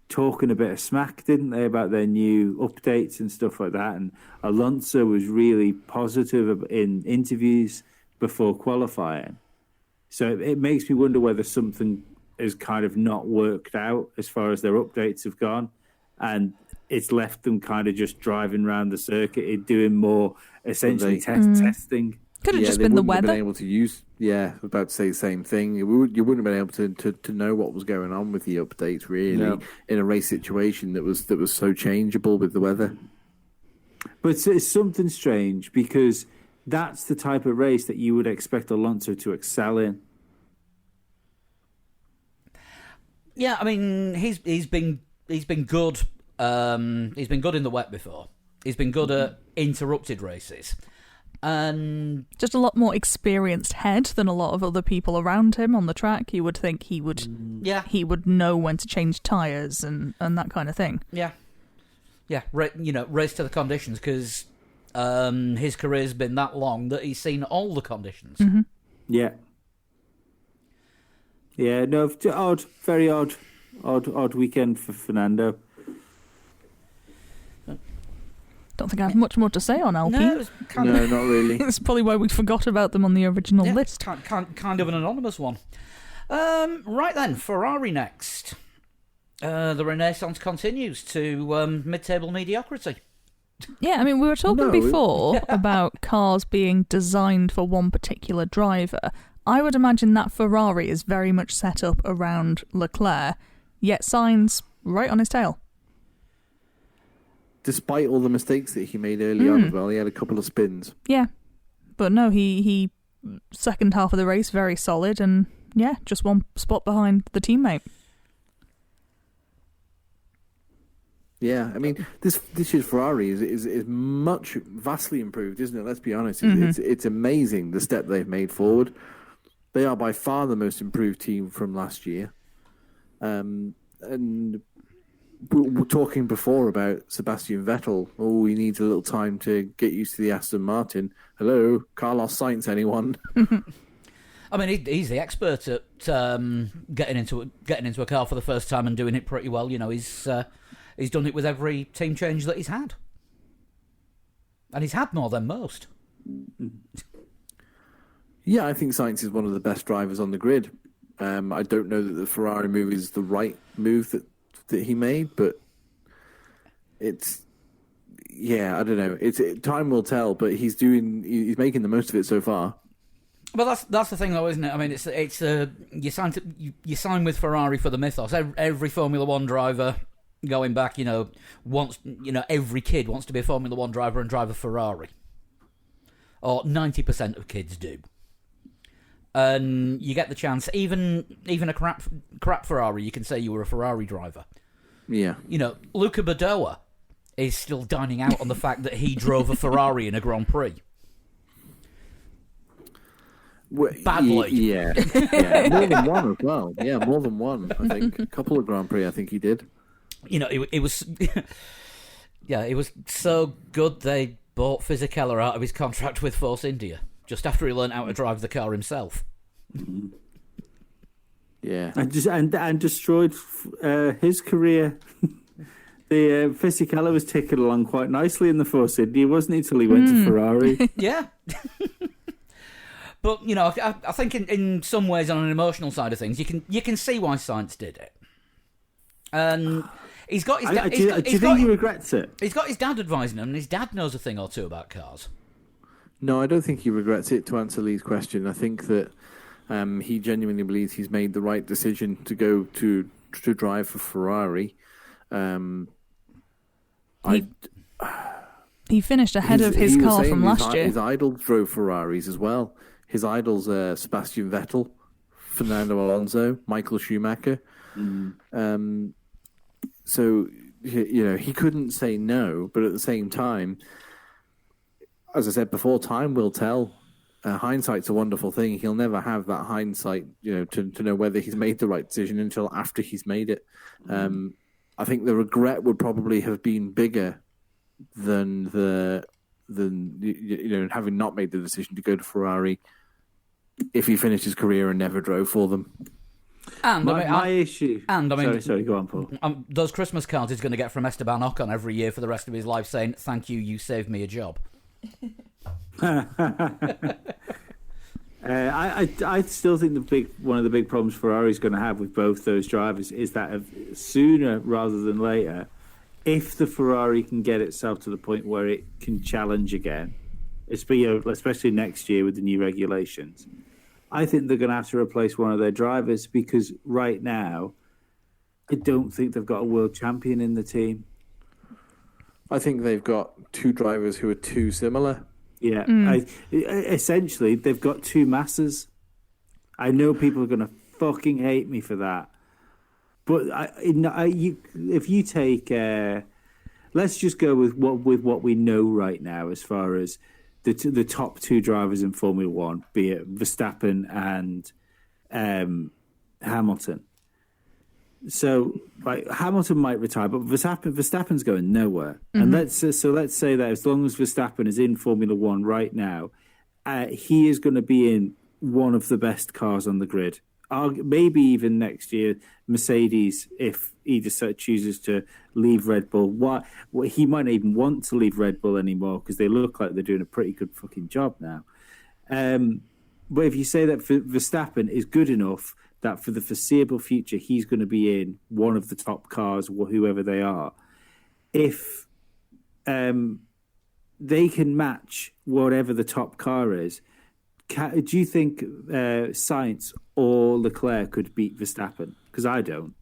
talking a bit of smack, didn't they, about their new updates and stuff like that. And Alonso was really positive in interviews before qualifying. So it makes me wonder whether something has kind of not worked out as far as their updates have gone. And it's left them kind of just driving around the circuit, doing more essentially testing. Could have just been the weather. Been able to use, I was about to say the same thing. You wouldn't have been able to know what was going on with the updates really in a race situation that was so changeable with the weather. But it's something strange, because that's the type of race that you would expect Alonso to excel in. Yeah, I mean, he's been good. He's been good in the wet before. He's been good at interrupted races. And just a lot more experienced head than a lot of other people around him on the track. You would think he would know when to change tyres and that kind of thing. Yeah. Race to the conditions, because his career's been that long that he's seen all the conditions. Mm-hmm. Yeah. Yeah, no, very odd weekend for Fernando. Don't think I have much more to say on Alpine. No, not really. That's probably why we forgot about them on the original list. Kind of an anonymous one. Right then, Ferrari next. The renaissance continues to mid-table mediocrity. Yeah, I mean, we were talking before about cars being designed for one particular driver. I would imagine that Ferrari is very much set up around Leclerc, yet Sainz right on his tail. Despite all the mistakes that he made early on as well, he had a couple of spins. Yeah, but no, he second half of the race very solid, and just one spot behind the teammate. Yeah, I mean, this year's Ferrari is vastly improved, isn't it? Let's be honest. It's amazing the step they've made forward. They are by far the most improved team from last year. And we were talking before about Sebastian Vettel. Oh, he needs a little time to get used to the Aston Martin. Hello, Carlos Sainz, anyone? I mean, he's the expert at getting into a car for the first time and doing it pretty well. You know, he's done it with every team change that he's had, and he's had more than most. Yeah, I think Sainz is one of the best drivers on the grid. I don't know that the Ferrari move is the right move that he made, but it's I don't know. Time will tell, but he's making the most of it so far. Well, that's the thing, though, isn't it? I mean, it's you sign with Ferrari for the mythos. Every Formula One driver going back, every kid wants to be a Formula One driver and drive a Ferrari, or 90% of kids do. And you get the chance, even a crap Ferrari, you can say you were a Ferrari driver. Yeah. Luca Badoa is still dining out on the fact that he drove a Ferrari in a Grand Prix. Badly. Yeah. More than one as well. Yeah, more than one, I think. A couple of Grand Prix, I think he did. It was... it was so good they bought Fisichella out of his contract with Force India just after he learned how to drive the car himself. Yeah, and destroyed his career. The Fisichella was ticking along quite nicely in the Force India, wasn't he? Till he went to Ferrari. Yeah, but I think in some ways, on an emotional side of things, you can see why Sainz did it, and he's got his. Do you think he regrets it? He's got his dad advising him, and his dad knows a thing or two about cars. No, I don't think he regrets it. To answer Lee's question, I think that he genuinely believes he's made the right decision to go to drive for Ferrari. He finished ahead of his car from last year. His idols drove Ferraris as well. His idols Sebastian Vettel, Fernando Alonso, Michael Schumacher. So, he couldn't say no, but at the same time, as I said before, time will tell. Hindsight's a wonderful thing. He'll never have that hindsight, to know whether he's made the right decision until after he's made it. I think the regret would probably have been bigger than having not made the decision to go to Ferrari if he finished his career and never drove for them. And my issue. And sorry, go on, Paul. Those Christmas cards he's going to get from Esteban Ocon every year for the rest of his life, saying "Thank you, you saved me a job." I still think one of the big problems Ferrari's going to have with both those drivers is that sooner rather than later, if the Ferrari can get itself to the point where it can challenge again, especially next year with the new regulations, I think they're going to have to replace one of their drivers, because right now, I don't think they've got a world champion in the team. I think they've got two drivers who are too similar. Yeah, essentially, they've got two masses. I know people are going to fucking hate me for that, but if you take, let's just go with what we know right now as far as the top two drivers in Formula One, be it Verstappen and Hamilton. So, Hamilton might retire, but Verstappen's going nowhere. Mm-hmm. And let's say that as long as Verstappen is in Formula One right now, he is going to be in one of the best cars on the grid. Maybe even next year, Mercedes, if he chooses to leave Red Bull. He might not even want to leave Red Bull anymore, because they look like they're doing a pretty good fucking job now. But if you say that Verstappen is good enough that for the foreseeable future he's going to be in one of the top cars, whoever they are, if they can match whatever the top car is, do you think Sainz or Leclerc could beat Verstappen? Because I don't.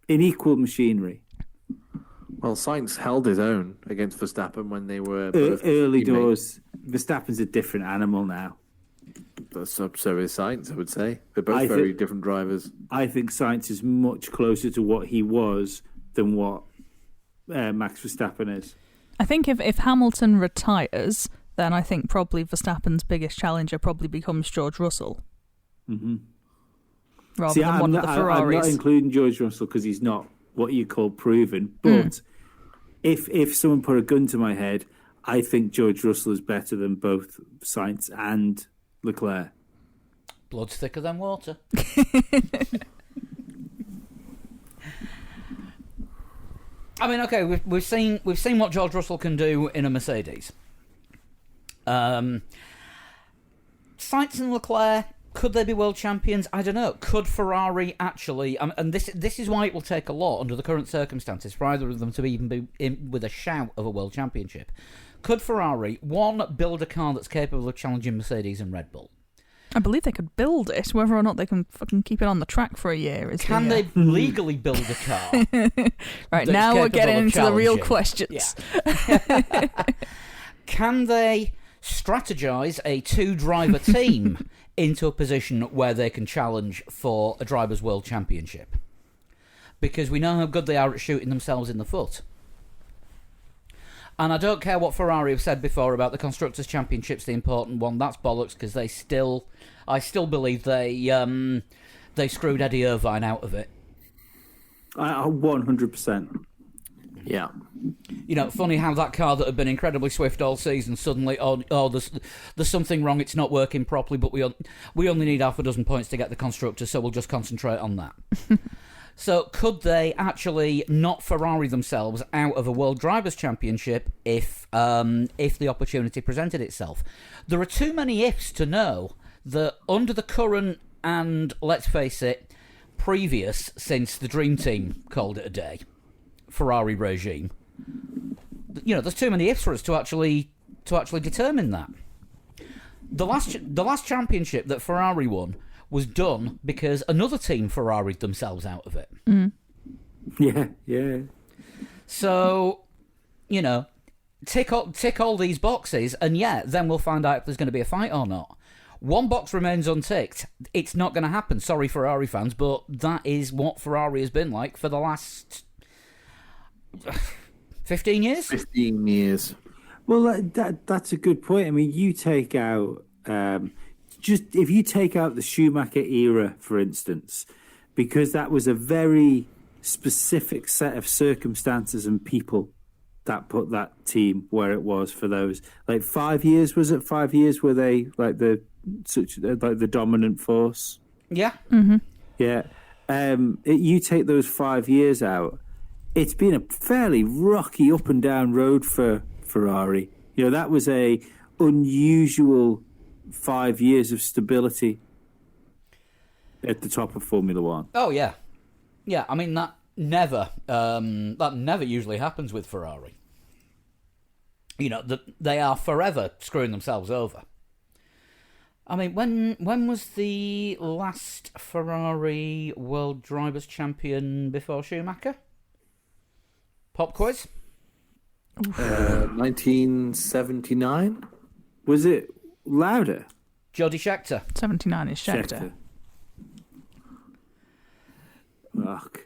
In equal machinery. Well, Sainz held his own against Verstappen when they were early doors. Verstappen's a different animal now. So is Sainz, I would say. They're both very different drivers. I think Sainz is much closer to what he was than what Max Verstappen is. I think if Hamilton retires, then I think probably Verstappen's biggest challenger probably becomes George Russell. Mm-hmm. Rather than one of the Ferraris. I'm not including George Russell because he's not what you call proven. But if someone put a gun to my head, I think George Russell is better than both Sainz and Leclerc. Blood's thicker than water. I mean, okay, we've seen what George Russell can do in a Mercedes. Sainz and Leclerc, could they be world champions? I don't know. Could Ferrari actually? And this is why it will take a lot under the current circumstances for either of them to even be in with a shout of a world championship. Could Ferrari, one, build a car that's capable of challenging Mercedes and Red Bull? I believe they could build it. Whether or not they can fucking keep it on the track for a year is Can they legally build a car? Right, now we're getting into the real questions. Yeah. Can they strategize a two-driver team into a position where they can challenge for a Drivers' World Championship? Because we know how good they are at shooting themselves in the foot. And I don't care what Ferrari have said before about the Constructors' Championship's the important one. That's bollocks, because I still believe they screwed Eddie Irvine out of it. 100%. Yeah. You know, funny how that car that had been incredibly swift all season suddenly, there's something wrong, it's not working properly, but we only need half a dozen points to get the Constructors, so we'll just concentrate on that. So could they actually not Ferrari themselves out of a World Drivers' Championship if the opportunity presented itself? There are too many ifs to know that under the current and, let's face it, previous, since the Dream Team called it a day, Ferrari regime, you know, there's too many ifs for us to actually to actually determine that. The last championship that Ferrari won was done because another team Ferrari'd themselves out of it. Yeah. So, tick all these boxes, and then we'll find out if there's going to be a fight or not. One box remains unticked. It's not going to happen. Sorry, Ferrari fans, but that is what Ferrari has been like for the last 15 years? 15 years. Well, that's a good point. I mean, you take out if you take out the Schumacher era, for instance, because that was a very specific set of circumstances and people that put that team where it was for those 5 years. Was it 5 years? Were they the dominant force? Yeah. Mm-hmm. Yeah. You take those 5 years out, it's been a fairly rocky up and down road for Ferrari. That was a unusual 5 years of stability at the top of Formula One. Oh yeah. I mean that never usually happens with Ferrari. They are forever screwing themselves over. I mean, when was the last Ferrari World Drivers' Champion before Schumacher? Pop quiz. 1979. Was it Lauda? Jody Scheckter. 79 is Scheckter. Ugh,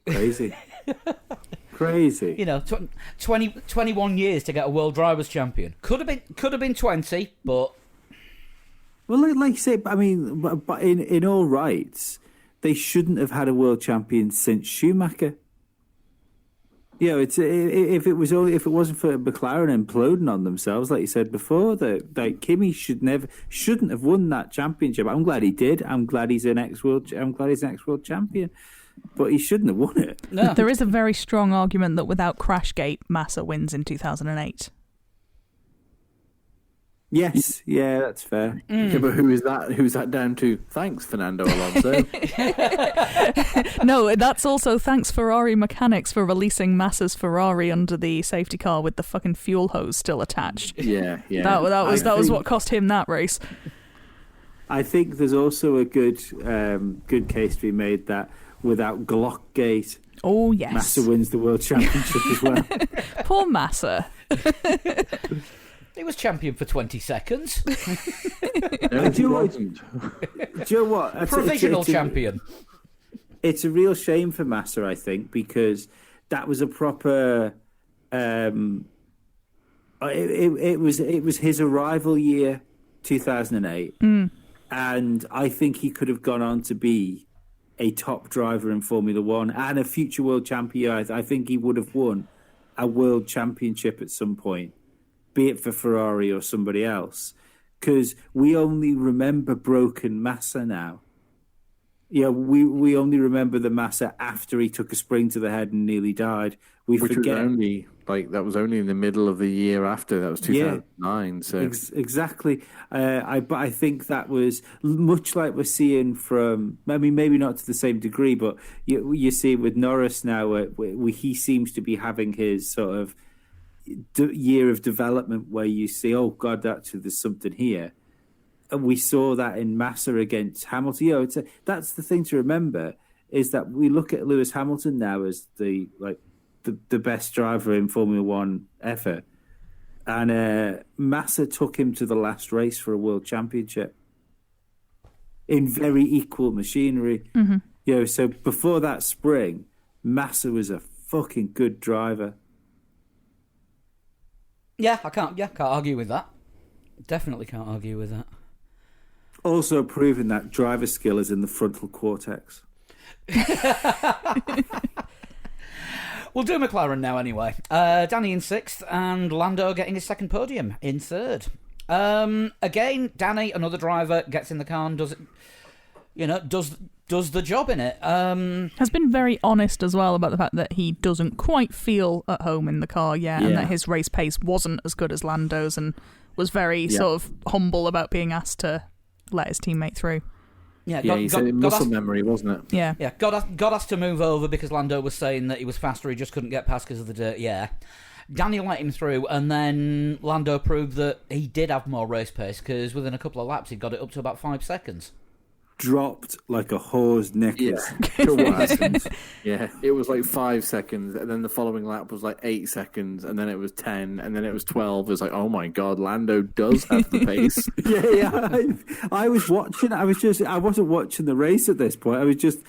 crazy. Crazy. 21 years to get a World Drivers' Champion. Could have been 20, but... Well, like you say, I mean, but in all rights, they shouldn't have had a world champion since Schumacher. If it wasn't for McLaren imploding on themselves, like you said before, that Kimi shouldn't have won that championship. I'm glad he did. I'm glad he's an ex-world champion, but he shouldn't have won it. No. There is a very strong argument that without Crashgate, Massa wins in 2008. Yes, yeah, that's fair. Yeah, but who is that? Who's that down to? Thanks, Fernando Alonso. No, that's also thanks Ferrari mechanics for releasing Massa's Ferrari under the safety car with the fucking fuel hose still attached. Yeah. That was what cost him that race. I think there's also a good case to be made that without Glockgate, oh yes, Massa wins the world championship as well. Poor Massa. He was champion for 20 seconds. No, he wasn't. Do you know what? Provisional champion. It's a real shame for Massa, I think, because that was a proper. It was his arrival year, 2008, and I think he could have gone on to be a top driver in Formula One and a future world champion. I think he would have won a world championship at some point, be it for Ferrari or somebody else, because we only remember broken Massa now. We only remember the Massa after he took a spring to the head and nearly died. Which forget was only that was only in the middle of the year after. That was 2009. Yeah, so exactly. But I think that was much like we're seeing from. I mean, maybe not to the same degree, but you see with Norris now, where he seems to be having his sort of year of development where you see, oh God, actually there's something here. And we saw that in Massa against Hamilton. That's the thing to remember, is that we look at Lewis Hamilton now as the best driver in Formula One ever, and Massa took him to the last race for a world championship in very equal machinery. Mm-hmm. So before that spring, Massa was a fucking good driver. Yeah, I can't argue with that. Definitely can't argue with that. Also proving that driver skill is in the frontal cortex. We'll do McLaren now anyway. Danny in 6th and Lando getting his second podium in 3rd. Again, Danny, another driver, gets in the car and does the job in it. Has been very honest as well about the fact that he doesn't quite feel at home in the car yet, and that his race pace wasn't as good as Lando's, and was very sort of humble about being asked to let his teammate through. Yeah, he said muscle memory, wasn't it? Yeah. God asked to move over because Lando was saying that he was faster, he just couldn't get past because of the dirt. Yeah. Daniel let him through, and then Lando proved that he did have more race pace, because within a couple of laps, he got it up to about 5 seconds. Dropped like a whore's necklace. Yeah, it was like 5 seconds, and then the following lap was like 8 seconds, and then it was 10, and then it was 12. It was like, oh my god, Lando does have the pace. I was watching. I wasn't watching the race at this point. I was just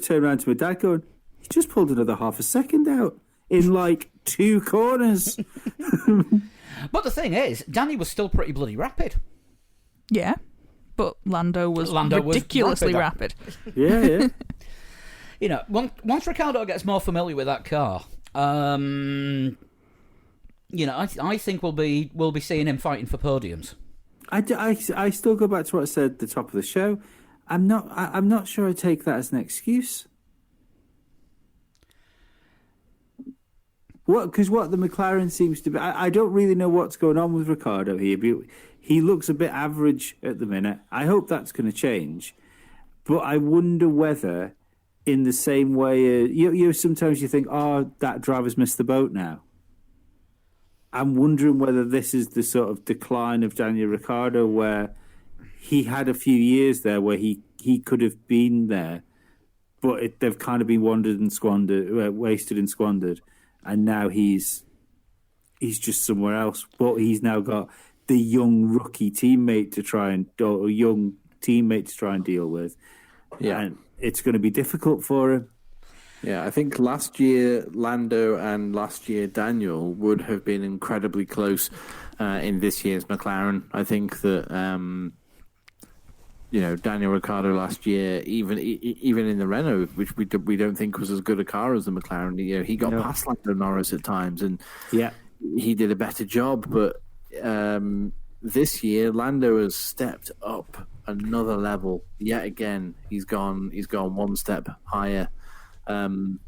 turning around to my dad, going, "He just pulled another half a second out in like 2 corners." But the thing is, Danny was still pretty bloody rapid. Yeah. But Lando was ridiculously rapid. Yeah. You know, once Ricciardo gets more familiar with that car, you know, I think we'll be seeing him fighting for podiums. I still go back to what I said at the top of the show. I'm not sure I take that as an excuse. Because what the McLaren seems to be, I don't really know what's going on with Ricciardo here. But he looks a bit average at the minute. I hope that's going to change, but I wonder whether, in the same way, sometimes you think, "Oh, that driver's missed the boat now." I'm wondering whether this is the sort of decline of Daniel Ricciardo, where he had a few years there where he could have been there, but they've kind of been wasted and squandered. And now he's just somewhere else. But he's now got the young rookie teammate to try and deal with. Yeah, and it's going to be difficult for him. Yeah, I think last year Lando and last year Daniel would have been incredibly close in this year's McLaren. I think that Daniel Ricciardo last year, even in the Renault, which we don't think was as good a car as the McLaren, he got past Lando Norris at times, and he did a better job. But this year, Lando has stepped up another level yet again. He's gone one step higher. And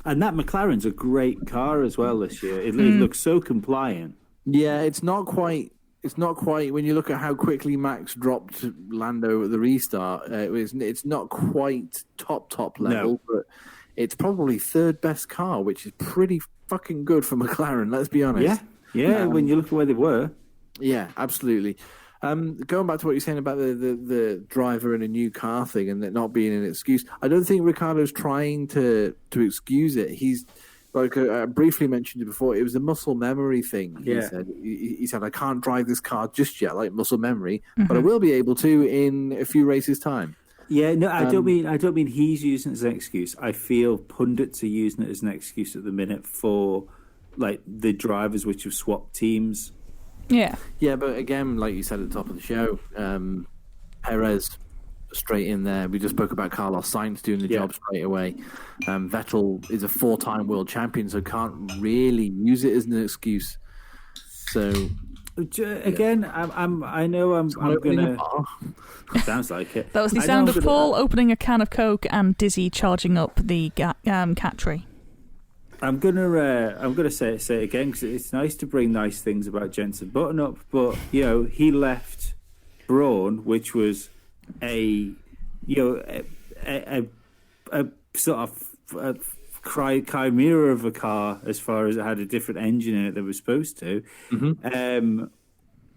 that McLaren's a great car as well this year. It looks so compliant. Yeah, it's not quite when you look at how quickly Max dropped Lando at the restart. It's not quite top level, but it's probably third best car, which is pretty fucking good for McLaren. Let's be honest. Yeah. When you look at where they were. Yeah, absolutely. Going back to what you're saying about the driver in a new car thing and that not being an excuse, I don't think Ricciardo's trying to excuse it. He's like I briefly mentioned it before. It was a muscle memory thing. He said, "I can't drive this car just yet, like muscle memory, but I will be able to in a few races' time." Yeah, no, I don't mean he's using it as an excuse. I feel pundits are using it as an excuse at the minute for like the drivers which have swapped teams. Yeah, but again, like you said at the top of the show, Perez straight in there. We just spoke about Carlos Sainz doing the job straight away. Vettel is a 4-time world champion, so can't really use it as an excuse. So again, I know I'm gonna. Sounds like it. That was the sound of Paul opening a can of Coke and Dizzy charging up the cat tree. I'm gonna say it again because it's nice to bring nice things about Jenson Button up, but he left Brawn, which was a sort of a chimera of a car as far as it had a different engine in it than it was supposed to.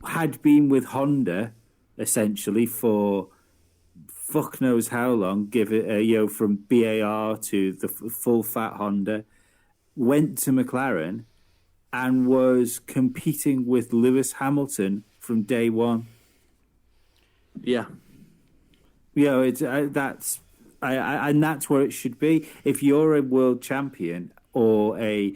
Had been with Honda essentially for fuck knows how long. Give it from BAR to the full fat Honda. Went to McLaren and was competing with Lewis Hamilton from day one. Yeah. It's that's where it should be. If you're a world champion or a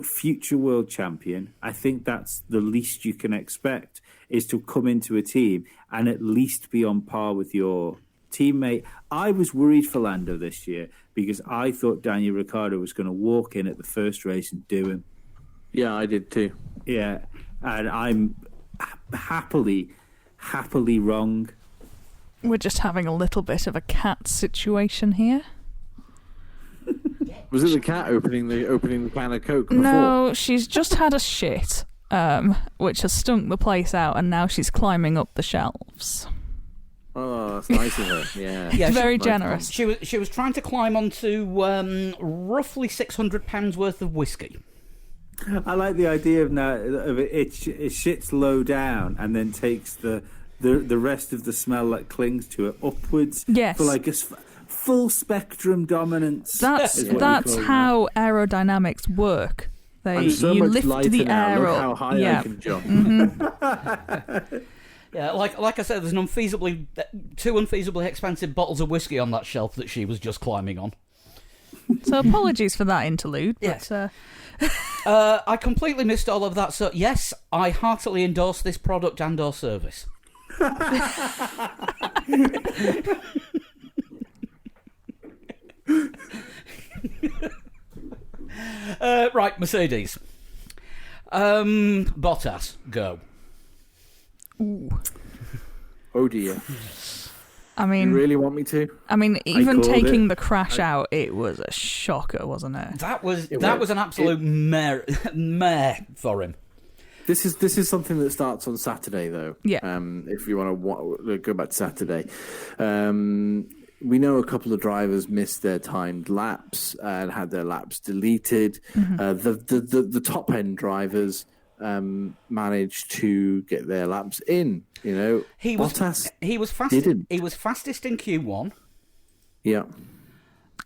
future world champion, I think that's the least you can expect, is to come into a team and at least be on par with your teammate. I was worried for Lando this year because I thought Daniel Ricciardo was going to walk in at the first race and do him. Yeah, I did too. Yeah, and I'm happily wrong. We're just having a little bit of a cat situation here. Was it the cat opening the can of Coke before? No, she's just had a shit, which has stunk the place out, and now she's climbing up the shelves. Oh, that's nice of her. Yeah, Yeah, very she- generous. She was trying to climb onto roughly £600 worth of whiskey. I like the idea of now of it shits low down and then takes the rest of the smell that clings to it upwards. Yes. For like a full spectrum dominance. That's how aerodynamics work. You lift the air Look up. how high yeah. I can jump. Yeah, like I said, there's two unfeasibly expensive bottles of whiskey on that shelf that she was just climbing on. So apologies for that interlude. Yes. But, I completely missed all of that. So yes, I heartily endorse this product and/or service. Right, Mercedes. Bottas, go. ooh. Oh dear. I mean, You really want me to? I mean, even called taking it. the crash out, it was a shocker, wasn't it? That was an absolute mare for him. This is something that starts on Saturday, though. Yeah. If you want to go back to Saturday, we know a couple of drivers missed their timed laps and had their laps deleted. The top end drivers managed to get their laps in. You know, Bottas he was didn't. He was fastest in Q1. Yeah.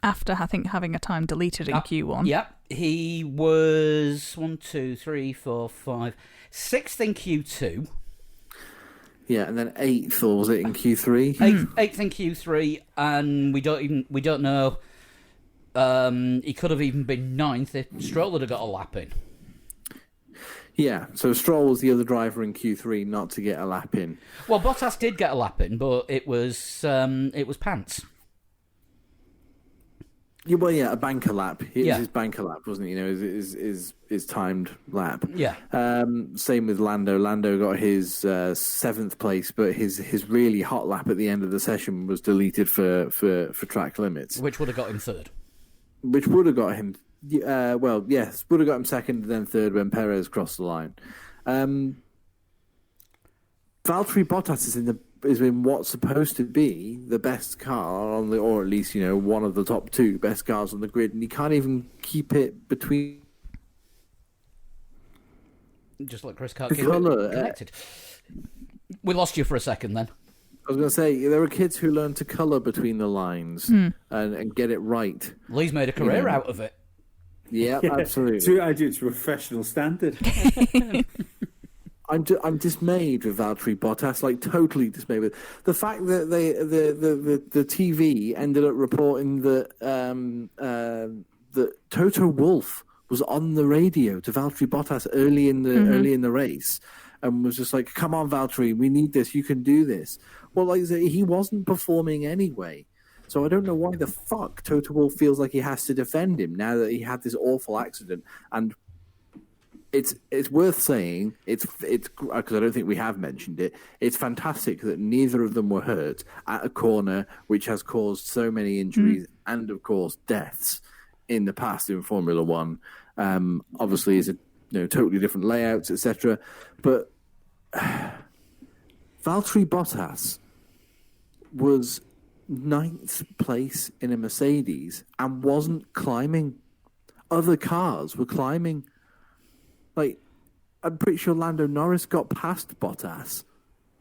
After, I think, having a time deleted in Q1. Yep, he was 1, 2, 3, 4, 5, 6th in Q2. Yeah, and then 8th, or was it in Q3? 8th in Q3, and we don't know. He could have even been 9th if Stroll had got a lap in. Yeah, so Stroll was the other driver in Q3 not to get a lap in. Well, Bottas did get a lap in, but it was pants. Yeah, well, yeah, a banker lap. It was Yeah. his banker lap, wasn't it? You know, his timed lap. Yeah. Same with Lando. Lando got his 7th place, but his really hot lap at the end of the session was deleted for track limits, Which would have got him 3rd. which would have got him. Would have got him 2nd and then 3rd when Perez crossed the line. Valtteri Bottas is in what's supposed to be the best car on the, or at least, you know, one of the top 2 best cars on the grid, and he can't even keep it between. Just like Chris can't The keep colour, it connected. We lost you for a second then. I was going to say, there are kids who learn to colour between the lines and get it right. Lee's made a career out of it. Yeah, absolutely. I do it to a professional standard. I'm dismayed with Valtteri Bottas, like totally dismayed with the fact that the TV ended up reporting that that Toto Wolff was on the radio to Valtteri Bottas early in the race and was just like, "Come on, Valtteri, we need this. You can do this." Well, like I said, he wasn't performing anyway. So I don't know why the fuck Toto Wolff feels like he has to defend him now that he had this awful accident. And it's worth saying, it's because I don't think we have mentioned it. It's fantastic that neither of them were hurt at a corner which has caused so many injuries and, of course, deaths in the past in Formula One. Obviously, it's totally different layouts, etc. But Valtteri Bottas was 9th place in a Mercedes and wasn't climbing. Other cars were climbing. Like, I'm pretty sure Lando Norris got past Bottas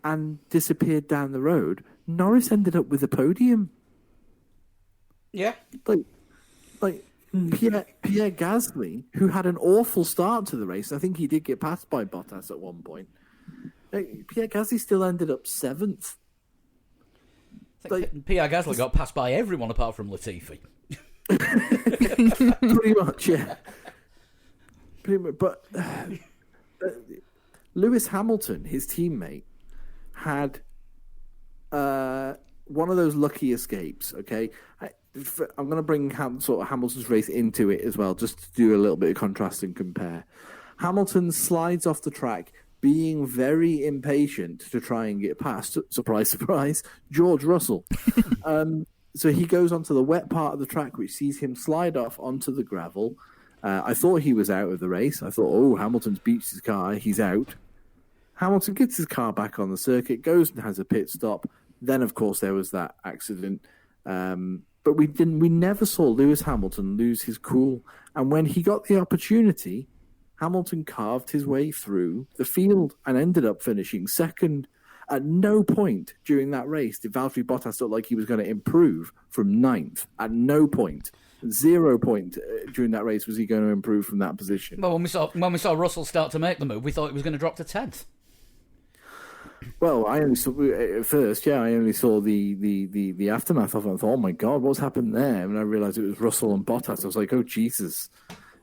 and disappeared down the road. Norris ended up with a podium. Yeah. Like Pierre Gasly, who had an awful start to the race. I think he did get passed by Bottas at one point. Pierre Gasly still ended up 7th. Pierre Gasly got passed by everyone apart from Latifi. Pretty much, yeah. Pretty much, but Lewis Hamilton, his teammate, had one of those lucky escapes. Okay, I'm going to bring sort of Hamilton's race into it as well, just to do a little bit of contrast and compare. Hamilton slides off the track, being very impatient to try and get past, surprise, surprise, George Russell. So he goes onto the wet part of the track, which sees him slide off onto the gravel. I thought he was out of the race. I thought, Hamilton's beached his car. He's out. Hamilton gets his car back on the circuit, goes and has a pit stop. Then, of course, there was that accident. But we never saw Lewis Hamilton lose his cool. And when he got the opportunity, Hamilton carved his way through the field and ended up finishing second. At no point during that race did Valtteri Bottas look like he was going to improve from ninth. At no point. 0 point during that race was he going to improve from that position. Well, when we saw Russell start to make the move, we thought it was going to drop to 10th. Well, I only saw at first. Yeah, I only saw the aftermath of it. I thought, oh my god, what's happened there? And I realized it was Russell and Bottas. I was like, oh Jesus.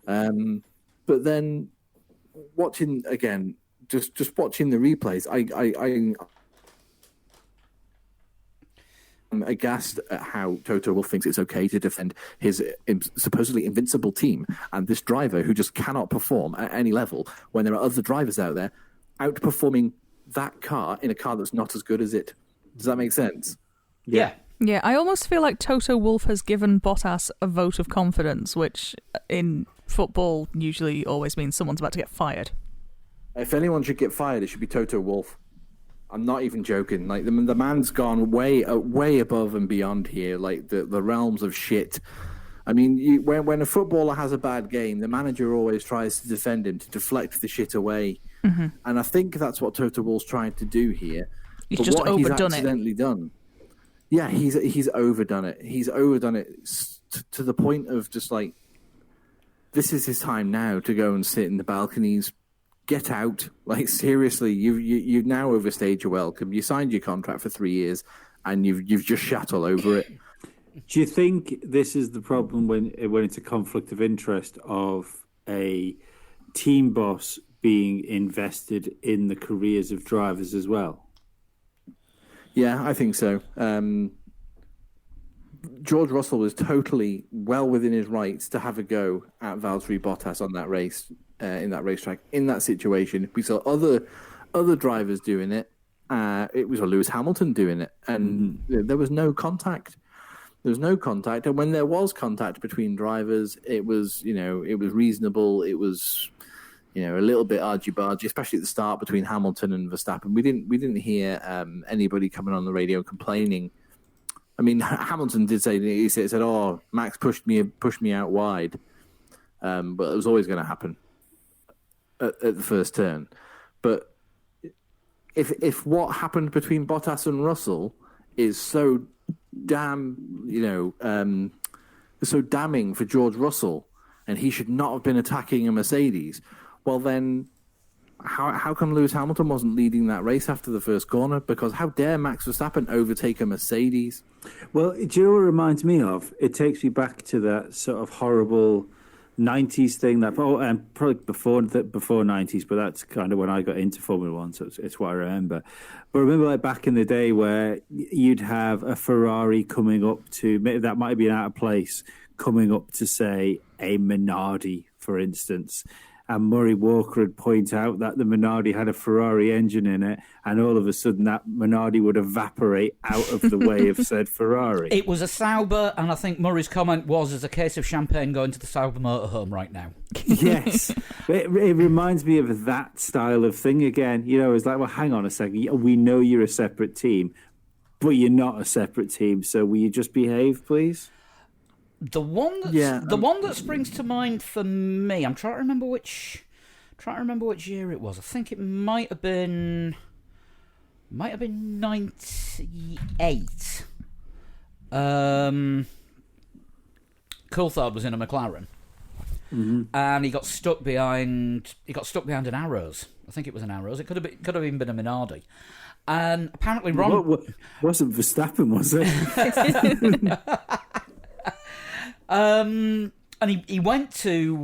But then watching again, just watching the replays, I'm aghast at how Toto Wolff thinks it's okay to defend his supposedly invincible team and this driver who just cannot perform at any level when there are other drivers out there outperforming that car in a car that's not as good as it. Does that make sense? Yeah. Yeah, I almost feel like Toto Wolff has given Bottas a vote of confidence, which in football usually always means someone's about to get fired. If anyone should get fired, it should be Toto Wolff. I'm not even joking. Like the man's gone way above and beyond here. Like the realms of shit. I mean, when a footballer has a bad game, the manager always tries to defend him, to deflect the shit away. Mm-hmm. And I think that's what Toto Wolff's trying to do here. He's just overdone he's accidentally done. Yeah, he's overdone it. He's overdone it to the point of just like, this is his time now to go and sit in the balconies. Get out! Like seriously, you've now overstayed your welcome. You signed your contract for 3 years, and you've just shat all over it. Do you think this is the problem when it's a conflict of interest of a team boss being invested in the careers of drivers as well? Yeah, I think so. George Russell was totally well within his rights to have a go at Valtteri Bottas on that race. In that racetrack, in that situation, we saw other drivers doing it. It was Lewis Hamilton doing it, and there was no contact. There was no contact, and when there was contact between drivers, it was reasonable. It was a little bit argy-bargy, especially at the start between Hamilton and Verstappen. We didn't hear anybody coming on the radio complaining. I mean, Hamilton did say, he said, "Oh, Max pushed me out wide," but it was always going to happen at the first turn. But if what happened between Bottas and Russell is so so damning for George Russell, and he should not have been attacking a Mercedes, well then, how come Lewis Hamilton wasn't leading that race after the first corner? Because how dare Max Verstappen overtake a Mercedes? Well, do you know what it reminds me of? It takes me back to that sort of horrible 90s thing and probably before 90s, but that's kind of when I got into Formula One, so it's what I remember. But I remember like back in the day where you'd have a Ferrari coming up to, that might have been out of place, coming up to say a Minardi, for instance. And Murray Walker would point out that the Minardi had a Ferrari engine in it, and all of a sudden that Minardi would evaporate out of the way of said Ferrari. It was a Sauber, and I think Murray's comment was, "As a case of champagne going to the Sauber motorhome right now." Yes. It reminds me of that style of thing again. It's like, well, hang on a second. We know you're a separate team, but you're not a separate team, so will you just behave, please? The one that springs to mind for me, I'm trying to remember which year it was. I think it might have been 98. Coulthard was in a McLaren, and he got stuck behind an Arrows. I think it was an Arrows. It could have even been a Minardi. And apparently, Ron wasn't Verstappen, was it? And he went to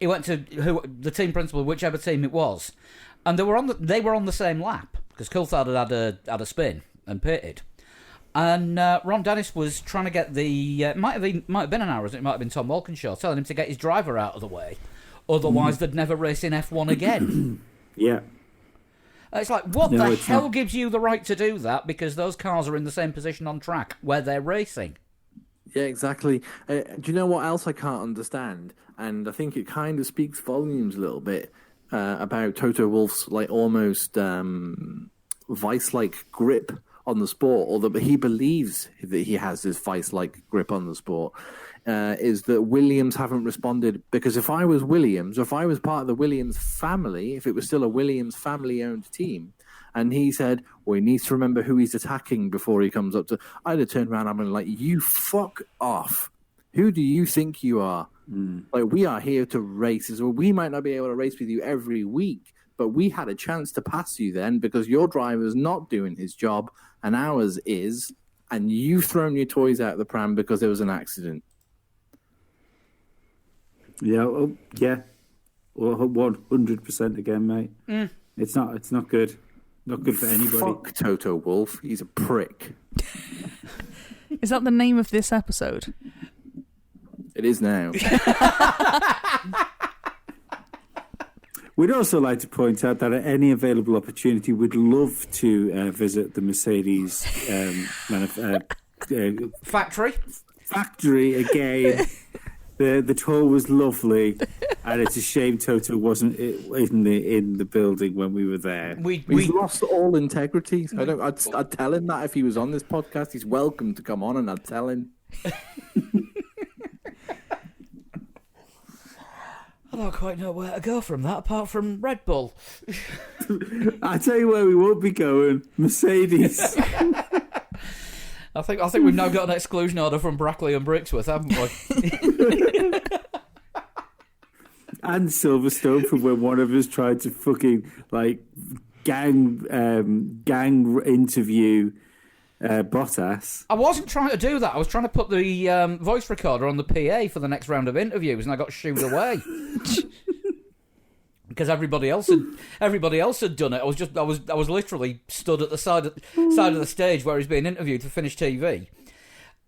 the team principal, whichever team it was, and they were on the same lap because Coulthard had a spin and pitted, and Ron Dennis was trying to get the might have been an Arrows, it might have been Tom Walkinshaw, telling him to get his driver out of the way, otherwise they'd never race in F1 again. Yeah. It's like, what the hell gives you the right to do that? Because those cars are in the same position on track where they're racing. Yeah, exactly. Do you know what else I can't understand? And I think it kind of speaks volumes a little bit about Toto Wolff's like almost vice-like grip on the sport, or that he believes that he has this vice-like grip on the sport, is that Williams haven't responded. Because if I was Williams, or if I was part of the Williams family, if it was still a Williams family-owned team, and he said, well, he needs to remember who he's attacking before he comes up to... I'd have turned around and been like, you fuck off. Who do you think you are? Like, we are here to race. Well, we might not be able to race with you every week, but we had a chance to pass you then because your driver's not doing his job and ours is, and you've thrown your toys out the pram because there was an accident. Yeah, yeah. Well, 100% again, mate. It's not good. Not good for anybody. Fuck Toto Wolff. He's a prick. Is that the name of this episode? It is now. We'd also like to point out that at any available opportunity, we'd love to visit the Mercedes factory again. The tour was lovely, and it's a shame Toto wasn't in the building when we were there. He's lost all integrity. I'd tell him that if he was on this podcast. He's welcome to come on, and I'd tell him. I don't quite know where to go from that, apart from Red Bull. I tell you where we won't be going: Mercedes. I think we've now got an exclusion order from Brackley and Brixworth, haven't we? And Silverstone, from when one of us tried to fucking gang interview Bottas. I wasn't trying to do that. I was trying to put the voice recorder on the PA for the next round of interviews, and I got shooed away because everybody else had done it. I was literally stood at the side of the stage where he's being interviewed for Finnish TV,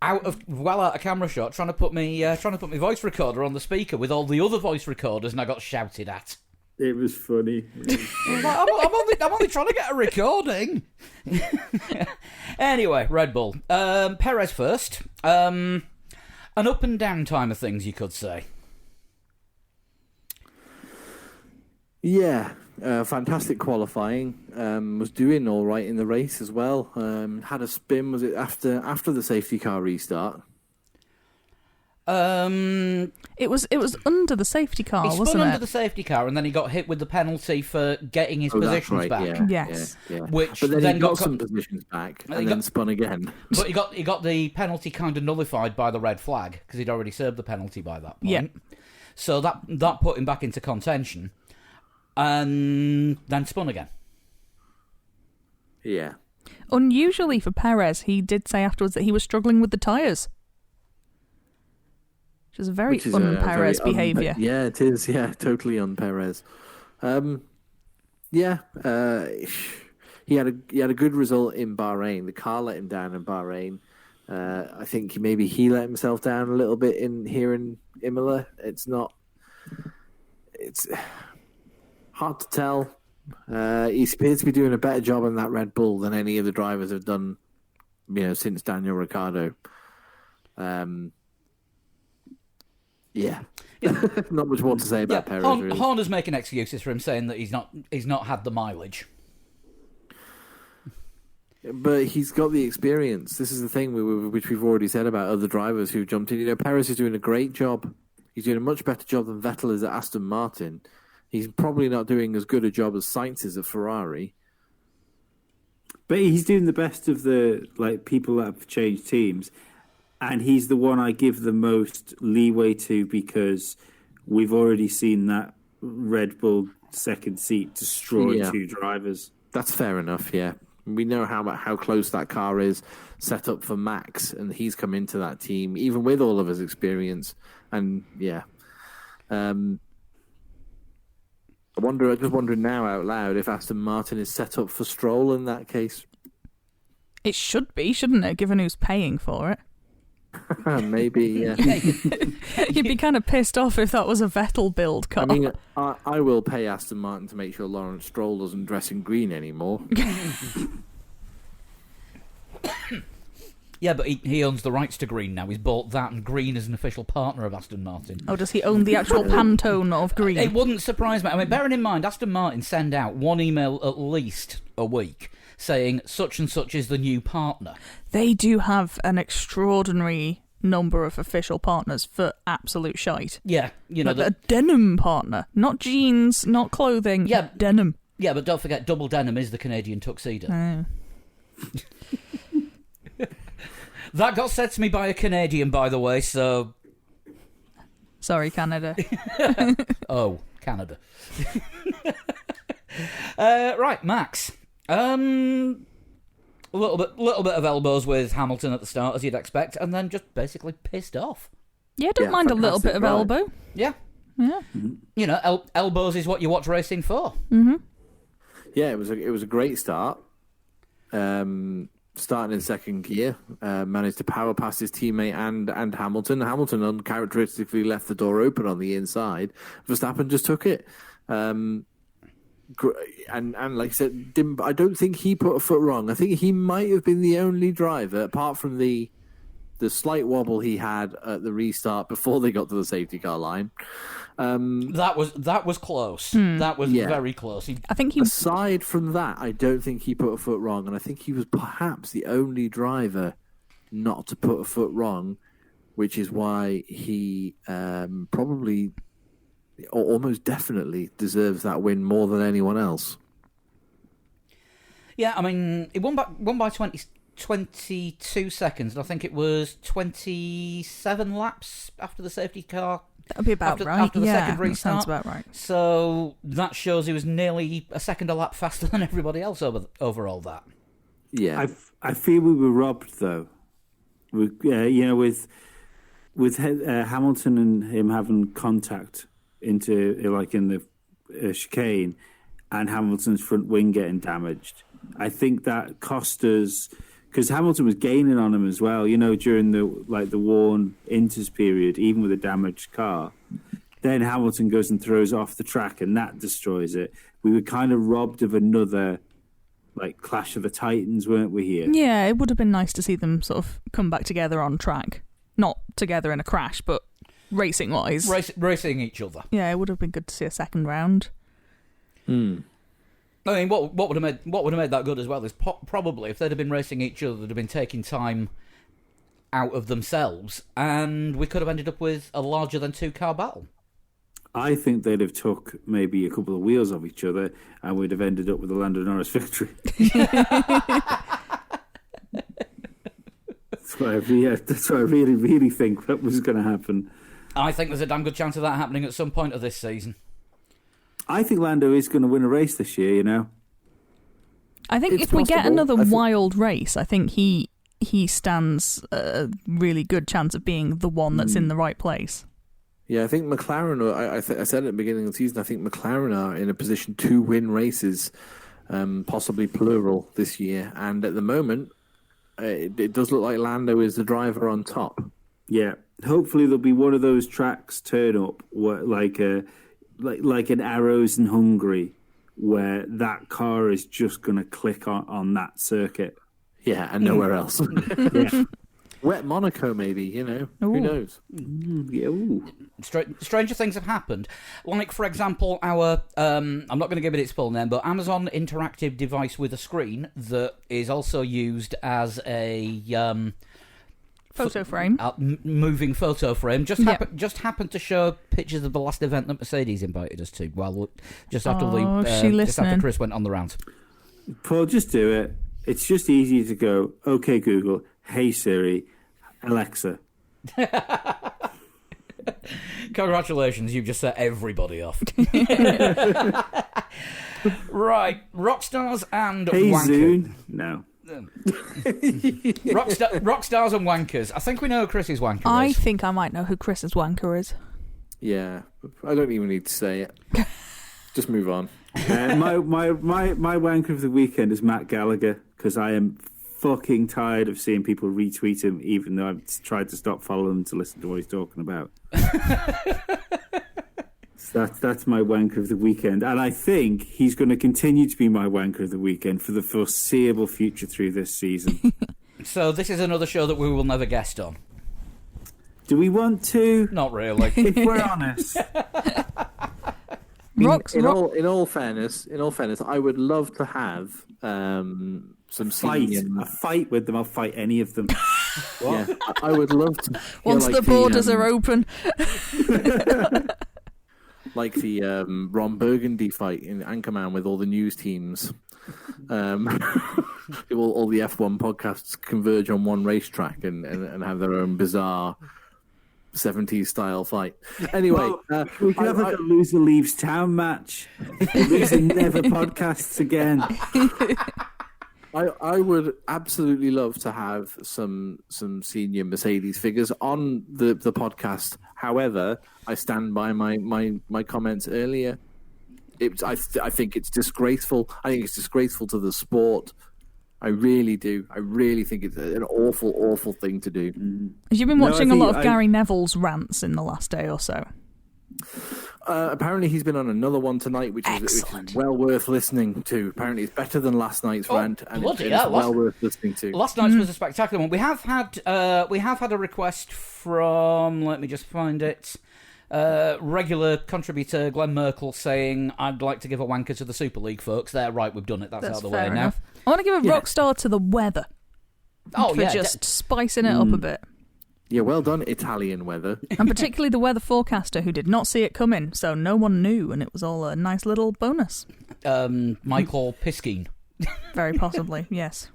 out of camera shot, trying to put my voice recorder on the speaker with all the other voice recorders, and I got shouted at. It was funny. I'm only trying to get a recording. Anyway, Red Bull. Perez first. An up and down time of things, you could say. Yeah, fantastic qualifying. Was doing all right in the race as well. Had a spin. Was it after the safety car restart? It was under the safety car, wasn't it? He spun under the safety car, and then he got hit with the penalty for getting his positions back. Yeah, yes. Yeah. Which but then he got some positions back and then spun again. But he got the penalty kind of nullified by the red flag because he'd already served the penalty by that point. Yeah. So that put him back into contention, and then spun again. Yeah. Unusually for Perez, he did say afterwards that he was struggling with the tyres. Which is a very un-Perez behaviour. Yeah, it is. Yeah, totally un-Perez. He had a good result in Bahrain. The car let him down in Bahrain. I think maybe he let himself down a little bit here in Imola. It's hard to tell. He appears to be doing a better job on that Red Bull than any of the drivers have done, since Daniel Ricciardo. Yeah. Not much more to say about Perez. Really. Horner's making excuses for him, saying that he's not had the mileage. But he's got the experience. This is the thing which we've already said about other drivers who jumped in. Perez is doing a great job. He's doing a much better job than Vettel is at Aston Martin. He's probably not doing as good a job as Sainz is at Ferrari. But he's doing the best of the people that have changed teams. And he's the one I give the most leeway to because we've already seen that Red Bull second seat destroy two drivers. That's fair enough, yeah. We know how close that car is set up for Max, and he's come into that team, even with all of his experience. And, yeah. I'm just wondering now out loud if Aston Martin is set up for Stroll in that case. It should be, shouldn't it, given who's paying for it? Maybe, yeah. You'd be kind of pissed off if that was a Vettel build car. I mean, I will pay Aston Martin to make sure Lawrence Stroll doesn't dress in green anymore. Yeah, but he owns the rights to green now. He's bought that, and green is an official partner of Aston Martin. Oh, does he own the actual Pantone of green? It wouldn't surprise me. I mean, bearing in mind, Aston Martin send out one email at least a week saying such and such is the new partner. They do have an extraordinary number of official partners for absolute shite. Yeah, you know, Like a denim partner, not jeans, not clothing. Yeah. Denim. yeah, but don't forget, double denim is the Canadian tuxedo. That got said to me by a Canadian, by the way. So, Sorry, Canada. oh, Canada. Right, Max. A little bit of elbows with Hamilton at the start, as you'd expect, and then just basically pissed off. Yeah, don't Yeah, mind a little bit of fantastic ride. elbow. Yeah, Yeah. you know, elbows is what you watch racing for. Yeah, it was a great start. Starting in second gear, managed to power past his teammate and Hamilton. Hamilton uncharacteristically left the door open on the inside. Verstappen just took it. And like I said, I don't think he put a foot wrong. I think he might have been the only driver, apart from the slight wobble he had at the restart before they got to the safety car line. That was close. That was Yeah. very close. I think he. Aside from that, I don't think he put a foot wrong, and I think he was perhaps the only driver not to put a foot wrong, which is why he probably, or almost definitely, deserves that win more than anyone else. Yeah, I mean, it won by 22 seconds, and I think it was 27 laps after the safety car. That would be about after- right. after the yeah, second that restart. sounds about right. So that shows he was nearly a second a lap faster than everybody else over all that. Yeah, I feel we were robbed though. With Hamilton and him having contact into in the chicane, and Hamilton's front wing getting damaged. I think that cost us, because Hamilton was gaining on him as well. You know, during the worn Inters period, even with a damaged car. Then Hamilton goes and throws off the track, and that destroys it. We were kind of robbed of another Clash of the Titans, weren't we here? Yeah, it would have been nice to see them sort of come back together on track. Not together in a crash, but racing-wise. Racing each other. Yeah, it would have been good to see a second round. I mean, what would have made that good as well is probably if they'd have been racing each other, they'd have been taking time out of themselves, and we could have ended up with a larger than 2-car battle. I think they'd have took maybe a couple of wheels off each other, and we'd have ended up with a Lando Norris victory. That's what I really, really think that was going to happen. I think there's a damn good chance of that happening at some point of this season. I think Lando is going to win a race this year, you know. I think It's if we get possible. another I think- wild race, I think he stands a really good chance of being the one that's in the right place. Yeah, I think McLaren, I said at the beginning of the season, I think McLaren are in a position to win races, possibly plural, this year. And at the moment, it does look like Lando is the driver on top. Yeah, hopefully there'll be one of those tracks turn up, like an Arrows in Hungary, where that car is just going to click on that circuit. Yeah, and nowhere else. Yeah. Wet Monaco, maybe, you know. Ooh. Who knows? Yeah, ooh. Stranger things have happened. Like, for example, our, I'm not going to give it its full name, but Amazon interactive device with a screen that is also used as a Photo frame. moving photo frame just Yeah. happened to show pictures of the last event that Mercedes invited us to. Well, just after Oh, she just after listening? Chris went on the round. Paul, just do it. It's just easy to go, okay, Google, hey, Siri, Alexa. Congratulations, you've just set everybody off. Right, rock stars and Hey, wankers. Zune. No. Rock stars and wankers. I think we know who Chris's wanker I is. think I might know who Chris's wanker is. Yeah, I don't even need to say it. Just move on. My wanker of the weekend is Matt Gallagher, because I am fucking tired of seeing people retweet him, even though I've tried to stop following him to listen to what he's talking about. So that's my wanker of the weekend, and I think he's going to continue to be my wanker of the weekend for the foreseeable future through this season. So this is another show that we will never guest on. Do we want to? Not really. If we're honest. In all fairness, I would love to have some a fight with them. I'll fight any of them. Yeah, I would love to. Once the borders are open. Like the Ron Burgundy fight in Anchorman with all the news teams. All the F1 podcasts converge on one racetrack and have their own bizarre 70s style fight. Anyway, we could have like a loser leaves town match. The loser never podcasts again. I would absolutely love to have some senior Mercedes figures on the podcast. However, I stand by my comments earlier. I think it's disgraceful. I think it's disgraceful to the sport. I really do. I really think it's an awful, awful thing to do. Have you been watching a lot of Gary Neville's rants in the last day or so? Apparently he's been on another one tonight, which is well worth listening to. Apparently it's better than last night's rant, and it's well worth listening to. Last night's was a spectacular one. We have had a request from, let me just find it, regular contributor Glenn Merkel saying, I'd like to give a wanker to the Super League folks. They're right, we've done it. That's out of the way enough. now. I want to give a rock star to the weather. Just spicing it up a bit. Yeah, well done, Italian weather. And particularly the weather forecaster who did not see it coming, so no one knew, and it was all a nice little bonus. Michael Piskine. Very possibly, yes.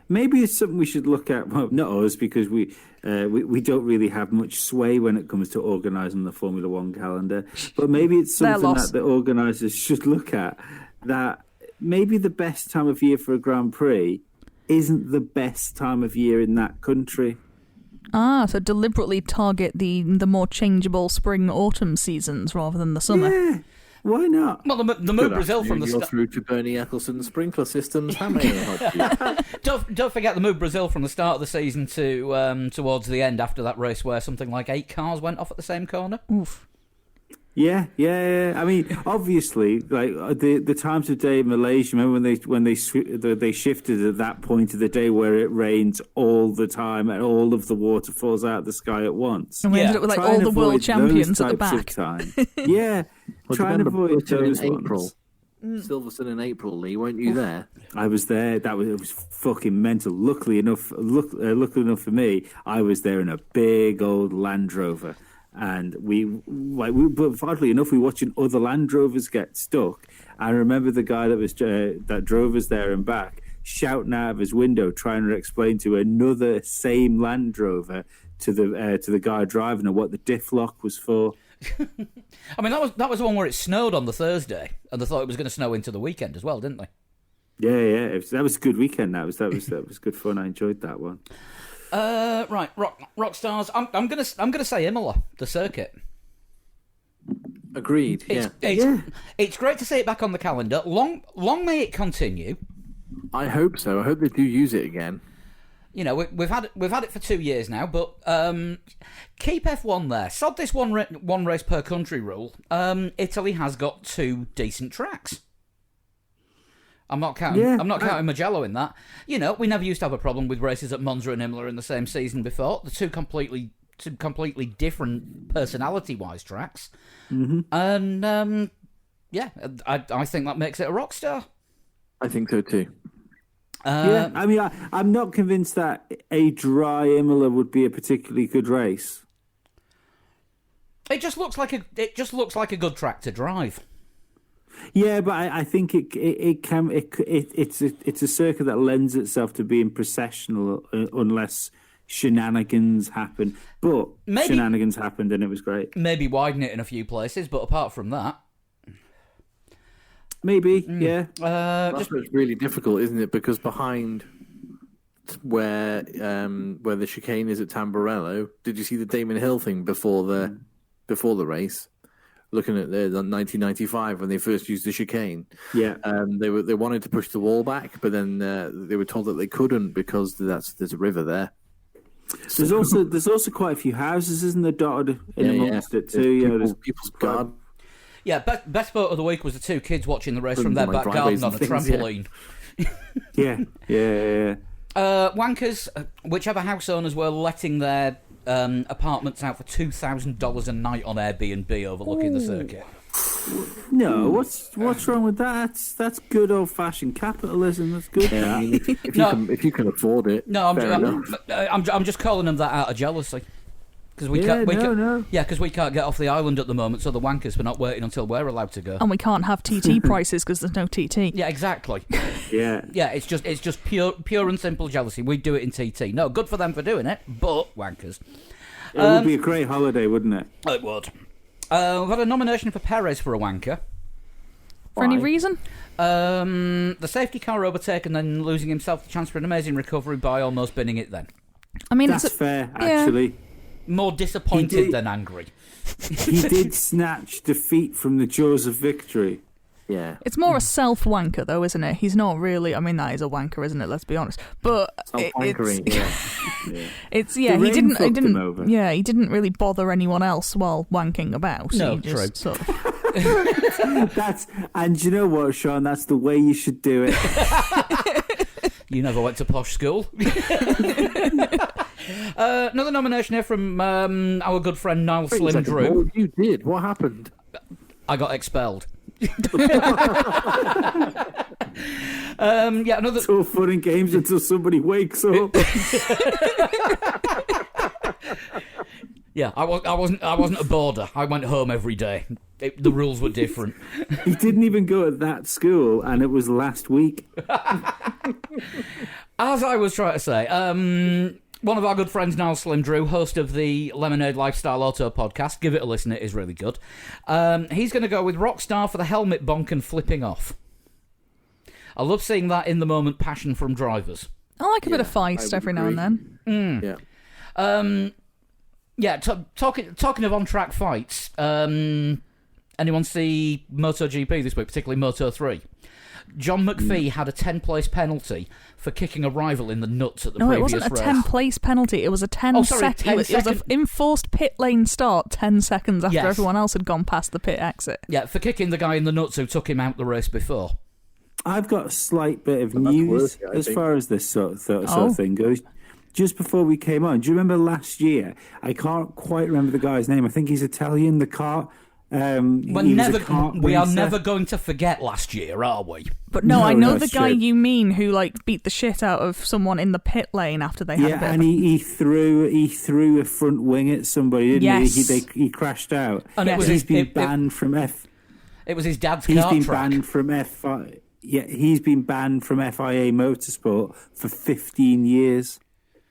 Maybe it's something we should look at. Well, not us, because we don't really have much sway when it comes to organising the Formula One calendar. But maybe it's something that the organisers should look at. That maybe the best time of year for a Grand Prix isn't the best time of year in that country. So deliberately target the more changeable spring-autumn seasons rather than the summer. Yeah, why not? Well, the move Brazil from the start through to Bernie Eccleston's sprinkler systems. How may I help you? Don't forget the move Brazil from the start of the season to towards the end after that race where something like 8 cars went off at the same corner. Oof. Yeah. I mean, obviously, like the times of day in Malaysia. Remember when they shifted at that point of the day where it rains all the time and all of the water falls out of the sky at once. And we ended up with all the world champions at the back. Yeah, try and avoid those in April. Silverstone in April, Lee, weren't you there? I was there. It was fucking mental. Luckily enough for me, I was there in a big old Land Rover. And but oddly enough, we were watching other Land Rovers get stuck. I remember the guy that drove us there and back shouting out of his window, trying to explain to another same Land Rover to the guy driving it what the diff lock was for. I mean, that was the one where it snowed on the Thursday, and they thought it was going to snow into the weekend as well, didn't they? Yeah. That was a good weekend. That was good fun. I enjoyed that one. Right, rock stars. I'm gonna say Imola, the circuit. Agreed. It's great to see it back on the calendar. Long may it continue. I hope so. I hope they do use it again. You know, we've had it for 2 years now, but keep F1 there. Sod this one race per country rule. Italy has got 2 decent tracks. I'm not counting. Yeah, I'm not counting Mugello in that. You know, we never used to have a problem with races at Monza and Imola in the same season before. The two completely different personality-wise tracks, and I think that makes it a rock star. I think so too. I mean, I'm not convinced that a dry Imola would be a particularly good race. It just looks like a good track to drive. Yeah, but I think it's a circuit that lends itself to being processional unless shenanigans happen. But shenanigans happened and it was great. Maybe widen it in a few places, but apart from that, maybe yeah. That's what's really difficult, isn't it? Because behind where the chicane is at Tamburello, did you see the Damon Hill thing before the race? Looking at the 1995 when they first used the chicane, they wanted to push the wall back, but then they were told that they couldn't because there's a river there. There's also quite a few houses, isn't there, dotted in amongst it too? There's people's garden. Yeah, best photo of the week was the 2 kids watching the race from their back garden on a trampoline. Yeah. Wankers, whichever house owners were letting their apartments out for $2,000 a night on Airbnb overlooking the circuit. No, what's wrong with that? That's good old fashioned capitalism. That's good. Yeah, I mean, if you can afford it. No, fair enough. I'm just calling them that out of jealousy. Because we can't get off the island at the moment, so the wankers are not waiting until we're allowed to go. And we can't have TT prices because there's no TT. Yeah, exactly. Yeah. Yeah, it's just pure and simple jealousy. We do it in TT. No, good for them for doing it, but wankers. It would be a great holiday, wouldn't it? It would. We've had a nomination for Perez for a wanker. For any reason? The safety car overtaken, then losing himself the chance for an amazing recovery by almost binning it then. I mean, That's fair, actually. More disappointed than angry. He did snatch defeat from the jaws of victory. Yeah. It's more a self-wanker, though, isn't it? He's not really... I mean, that is a wanker, isn't it? Let's be honest. But Self-wankering, it's... The rain fucked him over. Yeah, he didn't really bother anyone else while wanking about. So No, he just true. Sort of... And you know what, Sean? That's the way you should do it. You never went to posh school. Another nomination here from our good friend Niall Slim Drew. Oh, you did. What happened? I got expelled. Another. It's all fun and games until somebody wakes up. Yeah, I wasn't a boarder. I went home every day. The rules were different. He didn't even go to that school, and it was last week. As I was trying to say, one of our good friends, Niall Slim Drew, host of the Lemonade Lifestyle Auto podcast, give it a listen, it is really good. He's going to go with Rockstar for the helmet bonk and flipping off. I love seeing that in the moment passion from drivers. I like a bit of feist every now and then. Yeah. Talking of on-track fights, anyone see MotoGP this week, particularly Moto3? John McPhee had a 10-place penalty for kicking a rival in the nuts at the previous race. No, it wasn't a 10-place penalty. It was a 10-second... It was an enforced pit lane start 10 seconds after everyone else had gone past the pit exit. Yeah, for kicking the guy in the nuts who took him out the race before. I've got a slight bit of news as far as this sort of thing goes. Just before we came on, do you remember last year? I can't quite remember the guy's name. I think he's Italian, the kart. We are never going to forget last year, are we? But no, I know the guy you mean who beat the shit out of someone in the pit lane after they had a bit and he threw a front wing at somebody, didn't he? He crashed out. And he's been banned from F. It was his dad's He's kart been track. banned from F. Yeah, he's been banned from FIA Motorsport for 15 years.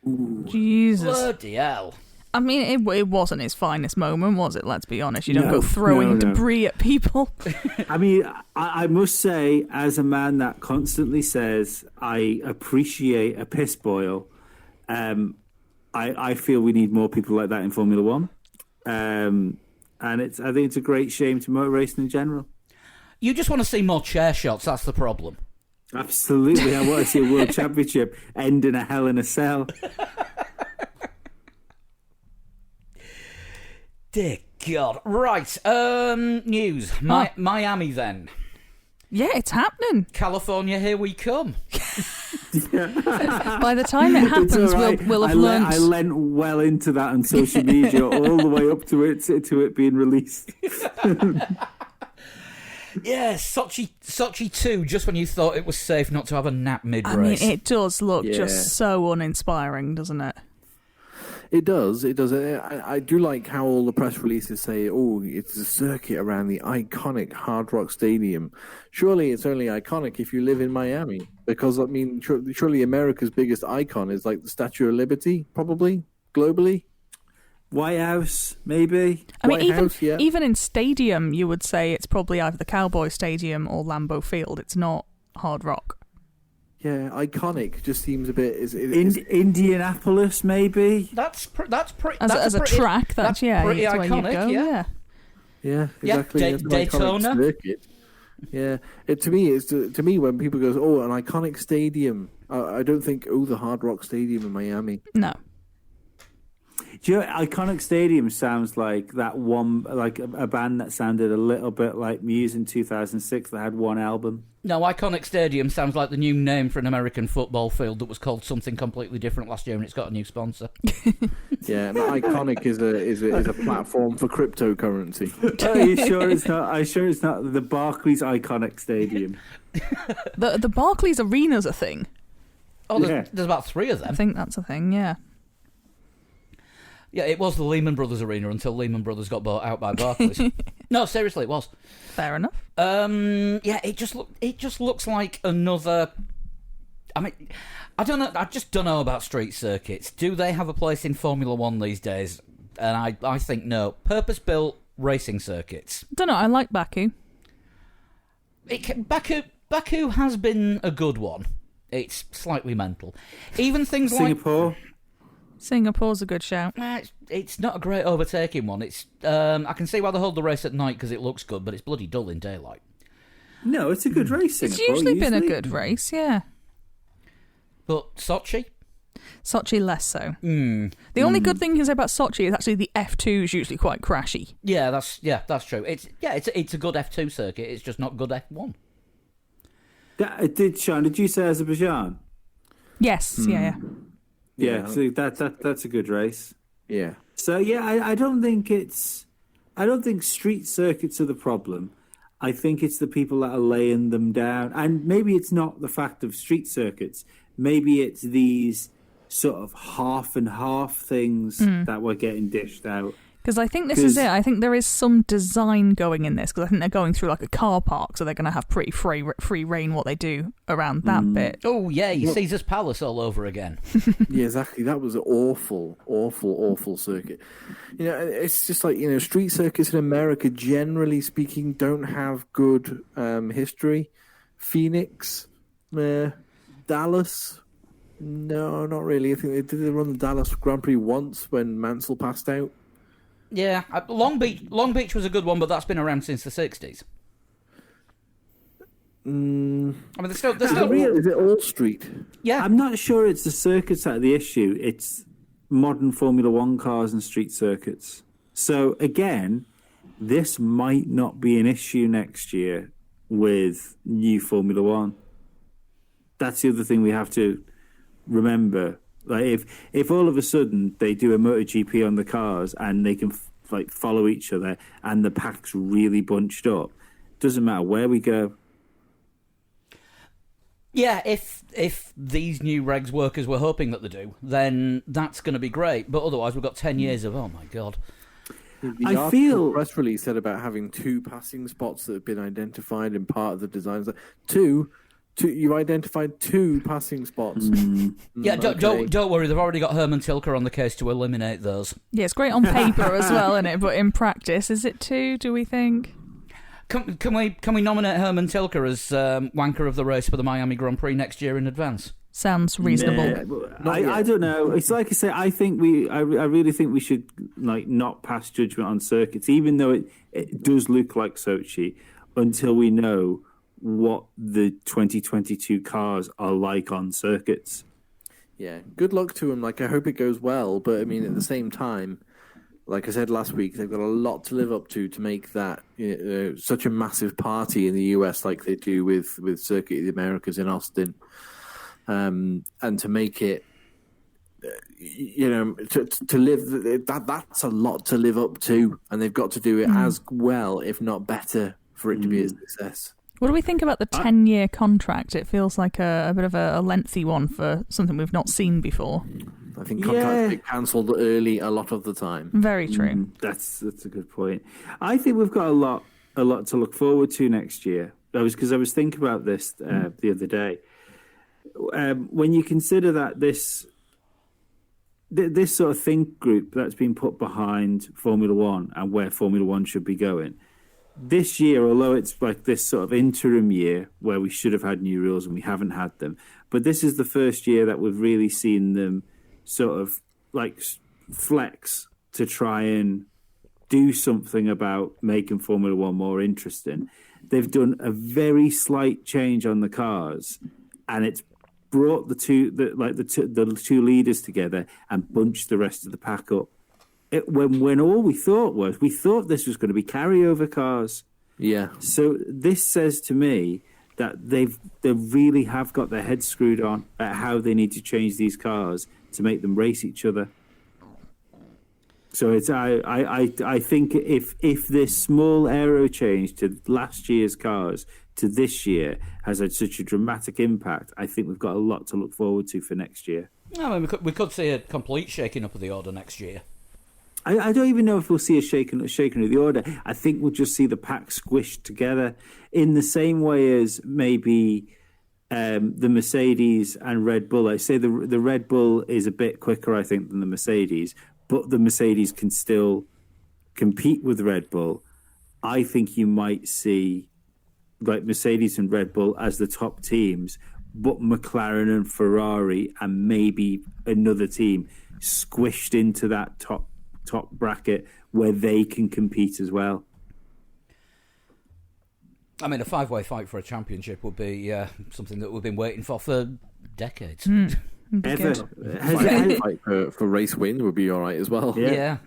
Ooh. Jesus. Bloody hell. I mean, it wasn't his finest moment, was it? Let's be honest. You don't go throwing debris at people. I mean, I must say, as a man that constantly says, I appreciate a piss boil, I feel we need more people like that in Formula One. And I think it's a great shame to motor racing in general. You just want to see more chair shots, that's the problem. Absolutely. I want to see a World Championship end in a Hell in a Cell. Dear God. Right, news. Miami then. Yeah, it's happening. California, here we come. By the time it happens, right. we'll have learned. I lent well into that on social media all the way up to it being released. Yeah, Sochi 2, just when you thought it was safe not to have a nap mid-race. I mean, it does look just so uninspiring, doesn't it? It does. I do like how all the press releases say, it's a circuit around the iconic Hard Rock Stadium. Surely it's only iconic if you live in Miami. Because, I mean, surely America's biggest icon is like the Statue of Liberty, probably, globally. White House, maybe. I mean, even in stadium, you would say it's probably either the Cowboy Stadium or Lambeau Field. It's not Hard Rock. Yeah, iconic just seems a bit. Indianapolis, maybe. That's pretty. As a track, that's pretty iconic. Go, yeah. Yeah, exactly. Yeah, Daytona. Yeah, to me when people go, an iconic stadium, I don't think the Hard Rock Stadium in Miami. No. Do you know, Iconic Stadium sounds like that one, like a band that sounded a little bit like Muse in 2006 that had one album. No, Iconic Stadium sounds like the new name for an American football field that was called something completely different last year, and it's got a new sponsor. Yeah, and Iconic is a platform for cryptocurrency. Are you sure it's not? Are you sure it's not the Barclays Iconic Stadium? The Barclays Arena's a thing. Oh, there's about 3 of I them. think that's a thing, yeah. Yeah, it was the Lehman Brothers Arena until Lehman Brothers got bought out by Barclays. No, seriously, it was. Fair enough. Yeah, it just looks like another. I mean, I don't know. I just don't know about street circuits. Do they have a place in Formula One these days? And I think no. Purpose-built racing circuits. Don't know. I like Baku. Baku has been a good one. It's slightly mental. Even things Singapore. Singapore's a good shout. it's not a great overtaking one. It's I can see why they hold the race at night because it looks good, but it's bloody dull in daylight. No, it's a good race. It's Singapore, usually been a good race, yeah. But Sochi? Sochi less so. The only good thing you can say about Sochi is actually the F2 is usually quite crashy. Yeah, that's true. It's a good F2 circuit. It's just not good F1. Did you say Azerbaijan? Yes, yeah. Yeah, so that's a good race. Yeah. So yeah, I don't think street circuits are the problem. I think it's the people that are laying them down, and maybe it's not the fact of street circuits. Maybe it's these sort of half and half things that we're getting dished out. Because I think this is it. I think there is some design going in this, because I think they're going through like a car park, so they're going to have pretty free reign what they do around that bit. Oh, yeah, Caesar's Palace all over again. Yeah, exactly. That was an awful circuit. You know, it's just like, you know, street circuits in America, generally speaking, don't have good history. Phoenix, Dallas, no, not really. I think they run the Dallas Grand Prix once when Mansell passed out. Yeah, Long Beach was a good one, but that's been around since the 60s. I mean, there's still... Is it all street? Yeah. I'm not sure it's the circuits that are the issue. It's modern Formula One cars and street circuits. So again, this might not be an issue next year with new Formula One. That's the other thing we have to remember. Like if all of a sudden they do a MotoGP on the cars and they can follow each other and the pack's really bunched up, doesn't matter where we go. Yeah, if these new regs work as we're hoping that they do, then that's going to be great. But otherwise, we've got 10 years of, oh my God. I feel press release said about having 2 passing spots that have been identified in part of the designs. You identified 2 passing spots. Yeah, don't worry. They've already got Herman Tilke on the case to eliminate those. Yeah, it's great on paper as well, isn't it? But in practice, is it 2? Do we think? Can we nominate Herman Tilke as wanker of the race for the Miami Grand Prix next year in advance? Sounds reasonable. I don't know. It's like I say. I really think we should not pass judgment on circuits, even though it does look like Sochi, until we know what the 2022 cars are like on circuits. Yeah, good luck to them. I hope it goes well. But I mean, at the same time, like I said last week, they've got a lot to live up to make that such a massive party in the US like they do with Circuit of the Americas in Austin, and to make it, to live that's a lot to live up to, and they've got to do it as well, if not better, for it to be a success. What do we think about the 10-year contract? It feels like a bit of a lengthy one for something we've not seen before. I think contracts get cancelled early a lot of the time. Very true. That's a good point. I think we've got a lot to look forward to next year. Because I was thinking about this the other day. When you consider that this sort of think group that's been put behind Formula One and where Formula One should be going, this year, although it's like this sort of interim year where we should have had new rules and we haven't had them, but this is the first year that we've really seen them sort of flex to try and do something about making Formula One more interesting. They've done a very slight change on the cars, and it's brought the two leaders together and bunched the rest of the pack up. when all we thought this was going to be carryover cars. Yeah. So this says to me that they really have got their heads screwed on at how they need to change these cars to make them race each other. So it's I think if this small aero change to last year's cars to this year has had such a dramatic impact, I think we've got a lot to look forward to for next year. I mean, we could see a complete shaking up of the order next year. I don't even know if we'll see a shaking of the order. I think we'll just see the pack squished together in the same way as maybe the Mercedes and Red Bull. I say the Red Bull is a bit quicker, I think, than the Mercedes, but the Mercedes can still compete with Red Bull. I think you might see like Mercedes and Red Bull as the top teams, but McLaren and Ferrari and maybe another team squished into that top bracket where they can compete as well. I mean, a 5-way fight for a championship would be something that we've been waiting for decades. Ever. Fight for race win would be all right as well. Yeah.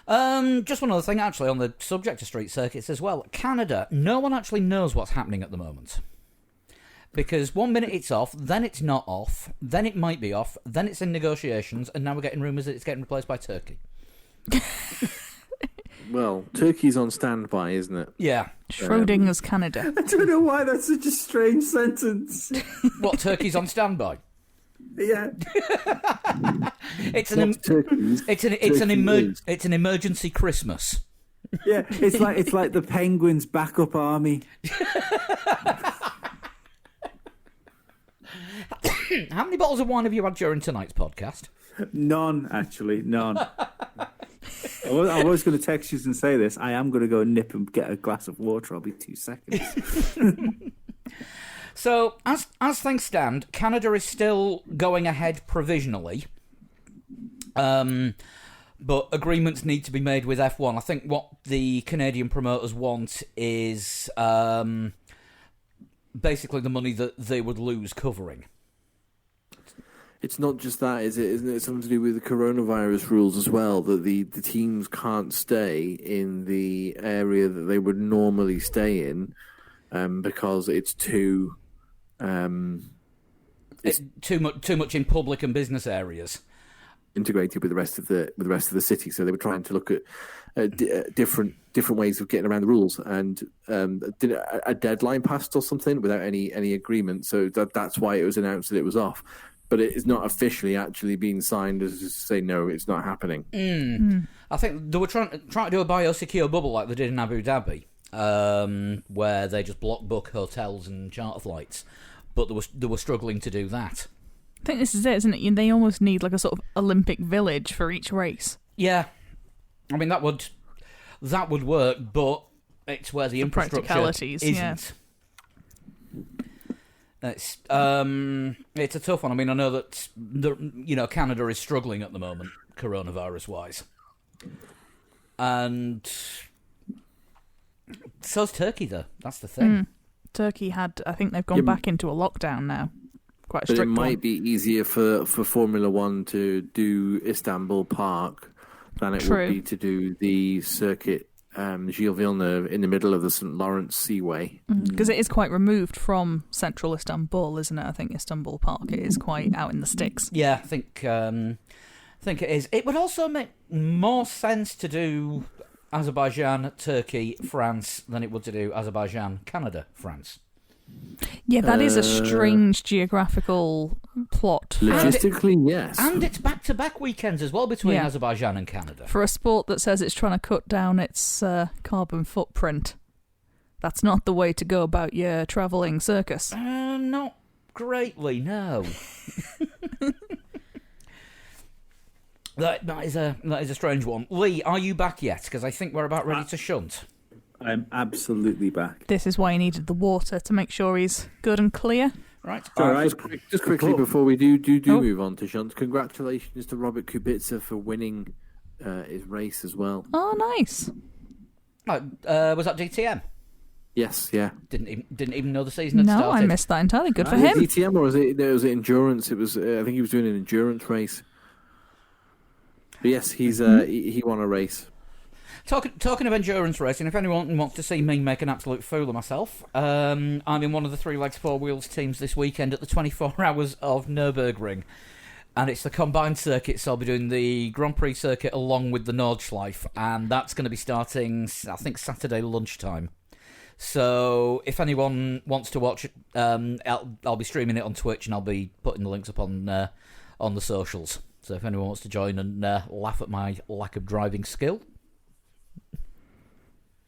Just one other thing, actually, on the subject of street circuits as well. Canada, no one actually knows what's happening at the moment. Because 1 minute it's off, then it's not off, then it might be off, then it's in negotiations, and now we're getting rumours that it's getting replaced by Turkey. Well, Turkey's on standby, isn't it? Yeah. Schrodinger's Canada. I don't know why that's such a strange sentence. What, Turkey's on standby? Yeah. It's an emergency Christmas. Yeah, it's like the Penguins' backup army. How many bottles of wine have you had during tonight's podcast? None, actually, none. I was going to text you and say this. I am going to go nip and get a glass of water. I'll be 2 seconds. So, as things stand, Canada is still going ahead provisionally. But agreements need to be made with F1. I think what the Canadian promoters want is basically the money that they would lose covering. It's not just that, is it? Isn't it something to do with the coronavirus rules as well? That the teams can't stay in the area that they would normally stay in because it's too too much in public and business areas. Integrated with the rest of the city, so they were trying to look at different ways of getting around the rules, and did a deadline passed or something without any agreement. So that's why it was announced that it was off. But it is not officially actually being signed as to say no, it's not happening. I think they were trying to do a biosecure bubble like they did in Abu Dhabi, where they just block book hotels and charter flights, but they were struggling to do that. I think this is it, isn't it? They almost need like a sort of Olympic village for each race. Yeah, I mean that would work, but it's where the infrastructure practicalities isn't. Yeah. It's a tough one. I mean, I know that Canada is struggling at the moment, coronavirus wise, and so's Turkey. Though that's the thing. Turkey I think they've gone back into a lockdown now. Quite a strict but it might one. be easier for Formula One to do Istanbul Park than it would be to do the circuit Gilles Villeneuve in the middle of the St. Lawrence Seaway. Because it is quite removed from central Istanbul, isn't it? I think Istanbul Park, it is quite out in the sticks. Yeah, I think it is. It would also make more sense to do Azerbaijan, Turkey, France than it would to do Azerbaijan, Canada, France. Yeah, that is a strange geographical plot. Logistically, yes. And it's back-to-back weekends as well between Azerbaijan and Canada. For a sport that says it's trying to cut down its carbon footprint, that's not the way to go about your travelling circus. Not greatly, no. That is a strange one. Lee, are you back yet? Because I think we're about ready to shunt. I'm absolutely back. This is why he needed the water, to make sure he's good and clear. Right. Just quickly before we do move on to shunt, congratulations to Robert Kubica for winning his race as well. Oh, nice. Was that DTM? Yes, yeah. Didn't even know the season had started. No, I missed that entirely. Good for Was him. it DTM or was it endurance? It was. I think he was doing an endurance race. But yes, he won a race. Talking of endurance racing, if anyone wants to see me make an absolute fool of myself, I'm in one of the 3 legs 4 wheels teams this weekend at the 24 Hours of Nürburgring. And it's the combined circuit, so I'll be doing the Grand Prix circuit along with the Nordschleife, and that's going to be starting, I think, Saturday lunchtime. So if anyone wants to watch it, I'll be streaming it on Twitch, and I'll be putting the links up on the socials. So if anyone wants to join and laugh at my lack of driving skill,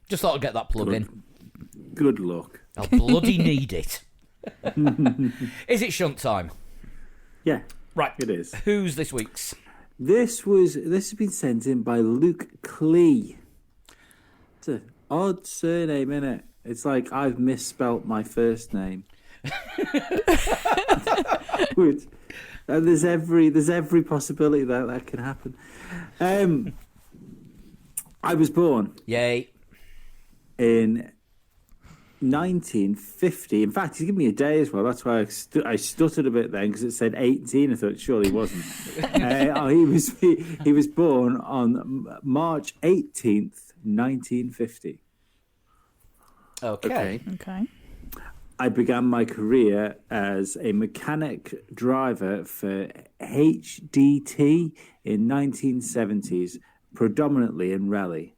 just thought I'd get that plug in. Good luck. I'll bloody need it. Is it shunt time? Yeah. Right. It is. Who's this week's? This has been sent in by Luke Klee. It's an odd surname, innit? It's like I've misspelt my first name. And there's every possibility that can happen. I was born Yay. in 1950. In fact, he's given me a day as well. That's why I stuttered a bit then, because it said 18. I thought surely he wasn't. He was born on March 18th, 1950. Okay. I began my career as a mechanic driver for HDT in 1970s, predominantly in rally.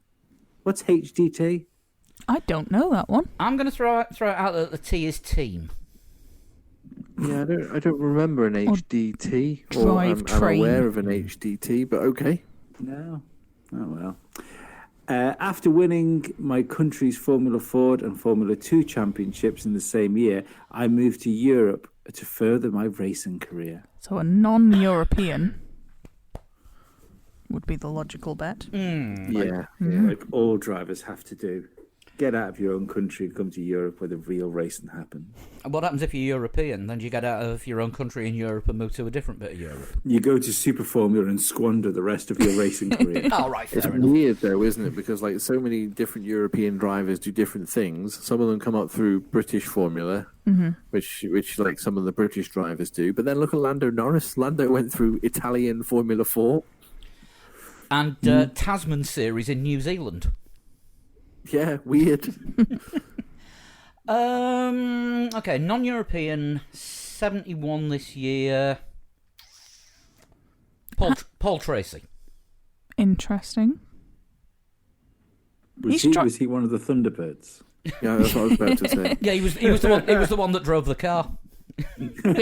What's HDT? I don't know that one. I'm going to throw it out that the T is team. Yeah, I don't remember an HDT. Drive I'm train. aware of an HDT, but okay. No. Oh, well. After winning my country's Formula Ford and Formula 2 championships in the same year, I moved to Europe to further my racing career. So a non-European would be the logical bet. Yeah. Like all drivers have to do. Get out of your own country and come to Europe where the real racing happens. And what happens if you're European? Then do you get out of your own country in Europe and move to a different bit of Europe? You go to Super Formula and squander the rest of your racing career. Oh, right, It's fair enough. weird though, isn't it? Because like so many different European drivers do different things. Some of them come up through British Formula, which like some of the British drivers do. But then look at Lando Norris. Lando went through Italian Formula 4. And Tasman series in New Zealand. Yeah, weird. Okay, non-European, 71 this year. Paul Tracy. Interesting. Was he one of the Thunderbirds? Yeah, that's what I was about to say. Yeah, he was the one that drove the car. But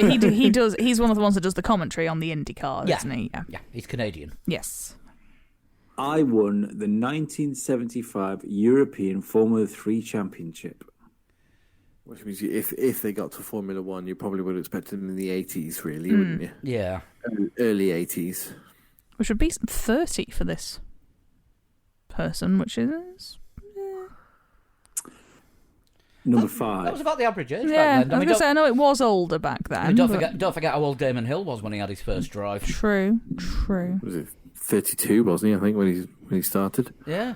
he's one of the ones that does the commentary on the IndyCar, isn't he? Yeah, he's Canadian. Yes. I won the 1975 European Formula 3 Championship. Which means if they got to Formula 1, you probably would expect them in the 80s, really, wouldn't you? Yeah. Early 80s. Which would be 30 for this person, which is... Number 5. That was about the average age Yeah, back then. I was going to say, I know it was older back then. Don't but- forget how old Damon Hill was when he had his first drive. True. Was it 32, wasn't he, I think, when he started? Yeah.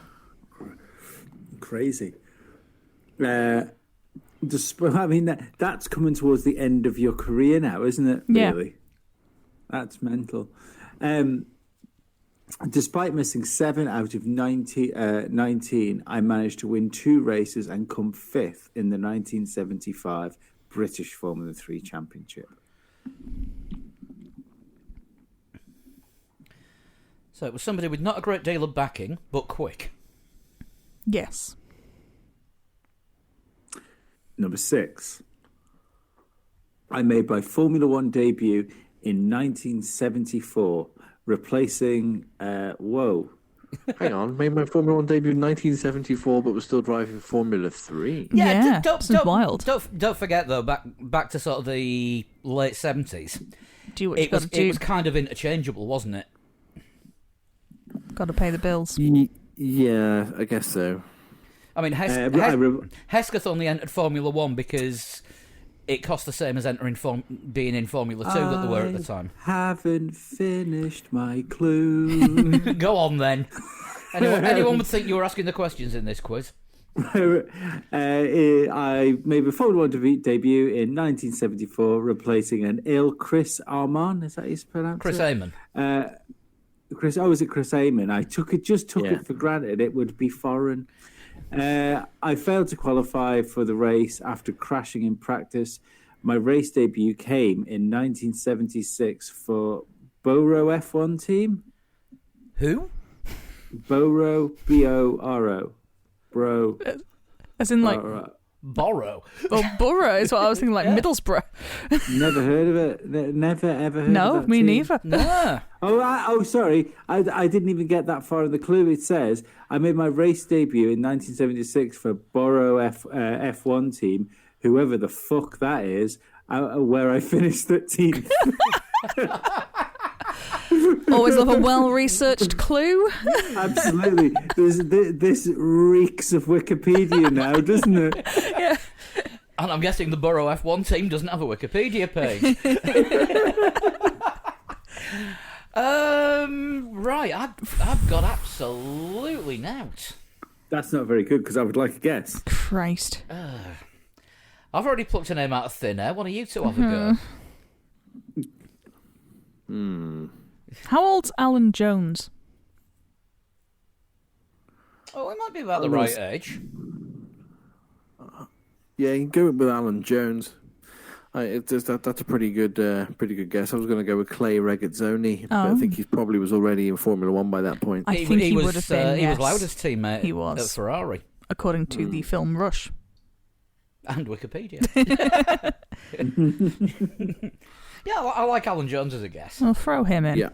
Crazy. I mean, that's coming towards the end of your career now, isn't it? Yeah. Really? That's mental. Despite missing 7 out of 19, I managed to win 2 races and come 5th in the 1975 British Formula 3 Championship. So it was somebody with not a great deal of backing, but quick. Yes. Number 6. I made my Formula 1 debut in 1974, replacing... Hang on, made my Formula 1 debut in 1974, but was still driving Formula 3. Yeah, don't, this is wild. Don't forget, though, back to sort of the late 70s. Do what you got to do. It was kind of interchangeable, wasn't it? Got to pay the bills. Yeah, I guess so. I mean, Hesketh only entered Formula 1 because it cost the same as being in Formula 2 that they were at the time. Haven't finished my clue. Go on, then. Anyone would think you were asking the questions in this quiz. I made my Formula 1 debut in 1974, replacing an ill Chris Arman. Is that his pronounce? Chris Amon. Was it Chris Amon? I took it for granted it would be foreign. I failed to qualify for the race after crashing in practice. My race debut came in 1976 for Boro F1 team. Who? Boro, B-O-R-O. Bro. As in, like... Borrow. Well, Borough is what I was thinking, like Middlesbrough. Never heard of it. Never, ever heard of it. No, me neither. No. Sorry. I didn't even get that far in the clue. It says, I made my race debut in 1976 for Boro F1 team, whoever the fuck that is, where I finished 13th. Always love a well-researched clue. Absolutely. This reeks of Wikipedia now, doesn't it? Yeah. And I'm guessing the Borough F1 team doesn't have a Wikipedia page. Right, I've got absolutely nout. That's not very good, because I would like a guess. Christ. I've already plucked a name out of thin air. One of you two have a go. How old's Alan Jones? Oh, it might be about the right age. Yeah, you can go with Alan Jones. That's a pretty good guess. I was going to go with Clay Regazzoni, but I think he probably was already in Formula One by that point. I think he was, would have been. He yes. was Lauda's teammate. He was. At Ferrari. According to the film Rush. And Wikipedia. Yeah, I like Alan Jones as a guess. I'll throw him in. Yeah.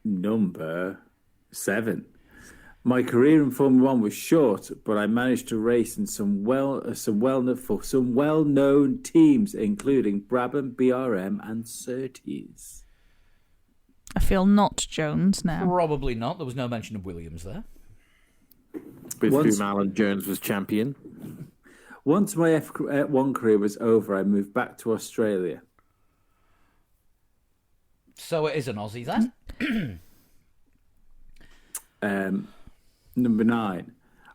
Number 7. My career in Formula One was short, but I managed to race in some well-known teams, including Brabham, BRM, and Surtees. I feel not Jones now. Probably not. There was no mention of Williams there. With whom Alan Jones was champion. Once my F1 career was over, I moved back to Australia. So it is an Aussie then? Number 9.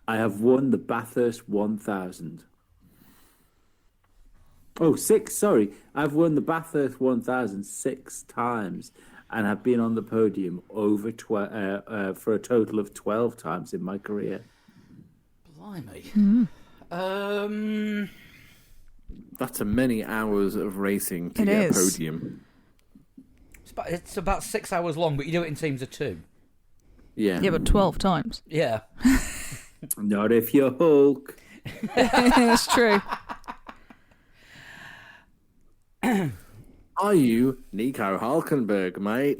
I have won the Bathurst 1000. Oh, 6, sorry. I've won the Bathurst 1000 6 times and have been on the podium over for a total of 12 times in my career. Blimey. That's a many hours of racing to get a podium. It's about 6 hours long, but you do it in teams of 2. Yeah. Yeah, but 12 times. Yeah. Not if you're Hulk. It's true. Are you Nico Hulkenberg, mate?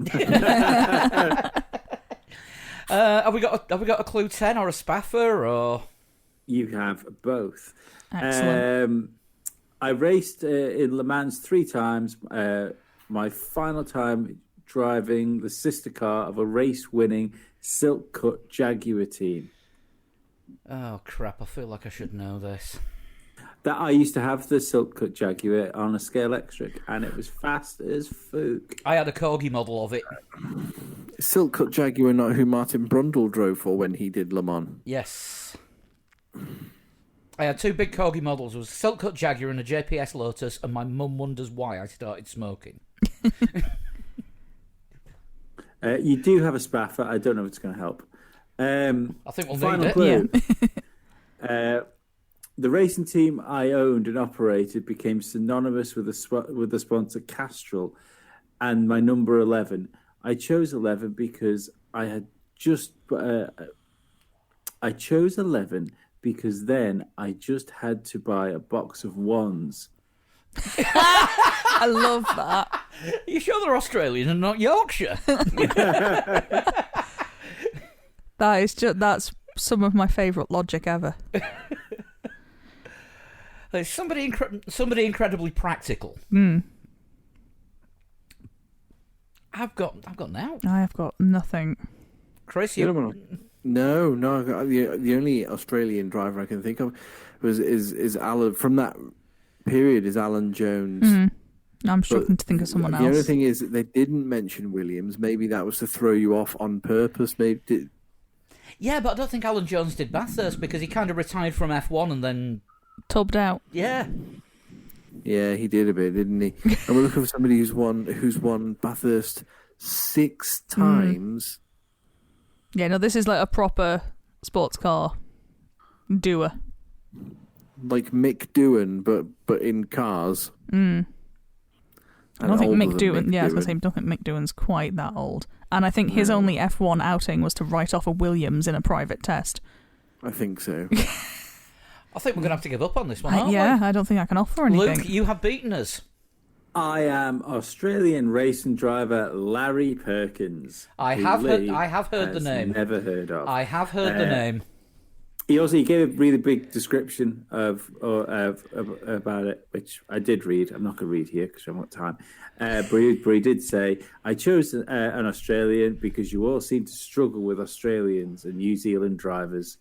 Have we got a clue 10 or a Spaffer or? You have both. Excellent. I raced in Le Mans 3 times. My final time driving the sister car of a race-winning Silk Cut Jaguar team. Oh crap! I feel like I should know this. That I used to have the Silk Cut Jaguar on a Scale Electric, and it was fast as fuck. I had a Corgi model of it. Silk Cut Jaguar, not who Martin Brundle drove for when he did Le Mans. Yes. I had 2 big Corgi models. It was a Silk Cut Jaguar and a JPS Lotus, and my mum wonders why I started smoking. You do have a Spaffer. I don't know if it's going to help. I think we'll final need it. clue. Yeah. The racing team I owned and operated became synonymous with the sponsor Castrol, and my number 11. I chose 11 because I chose 11 because then I just had to buy a box of wands. I love that. Are you sure they're Australian and not Yorkshire? That's some of my favourite logic ever. There's somebody incredibly practical. I've got now. I have got nothing. Chris, you? No. The only Australian driver I can think of is Alan from that period. Is Alan Jones? I'm struggling to think of someone else. The only thing is that they didn't mention Williams. Maybe that was to throw you off on purpose. Yeah, but I don't think Alan Jones did Bathurst because he kind of retired from F1 and then tubbed out. Yeah. Yeah, he did a bit, didn't he? And we're looking for somebody who's won Bathurst 6 times. Yeah, no, this is like a proper sports car doer. Like Mick Doohan, but in cars. I don't think Mick Doohan. Yeah, I was Doohan. gonna say, I don't think Mick Doohan's quite that old. And I think his only F1 outing was to write off a Williams in a private test. I think so. I think we're going to have to give up on this one, aren't Yeah, we? I don't think I can offer anything. Luke, you have beaten us. I am Australian racing driver Larry Perkins. I who have Lee heard the has name. Never heard of. I have heard the name. He gave a really big description of about it, which I did read. I'm not going to read here because I haven't got time. But he did say, I chose an Australian because you all seem to struggle with Australians and New Zealand drivers.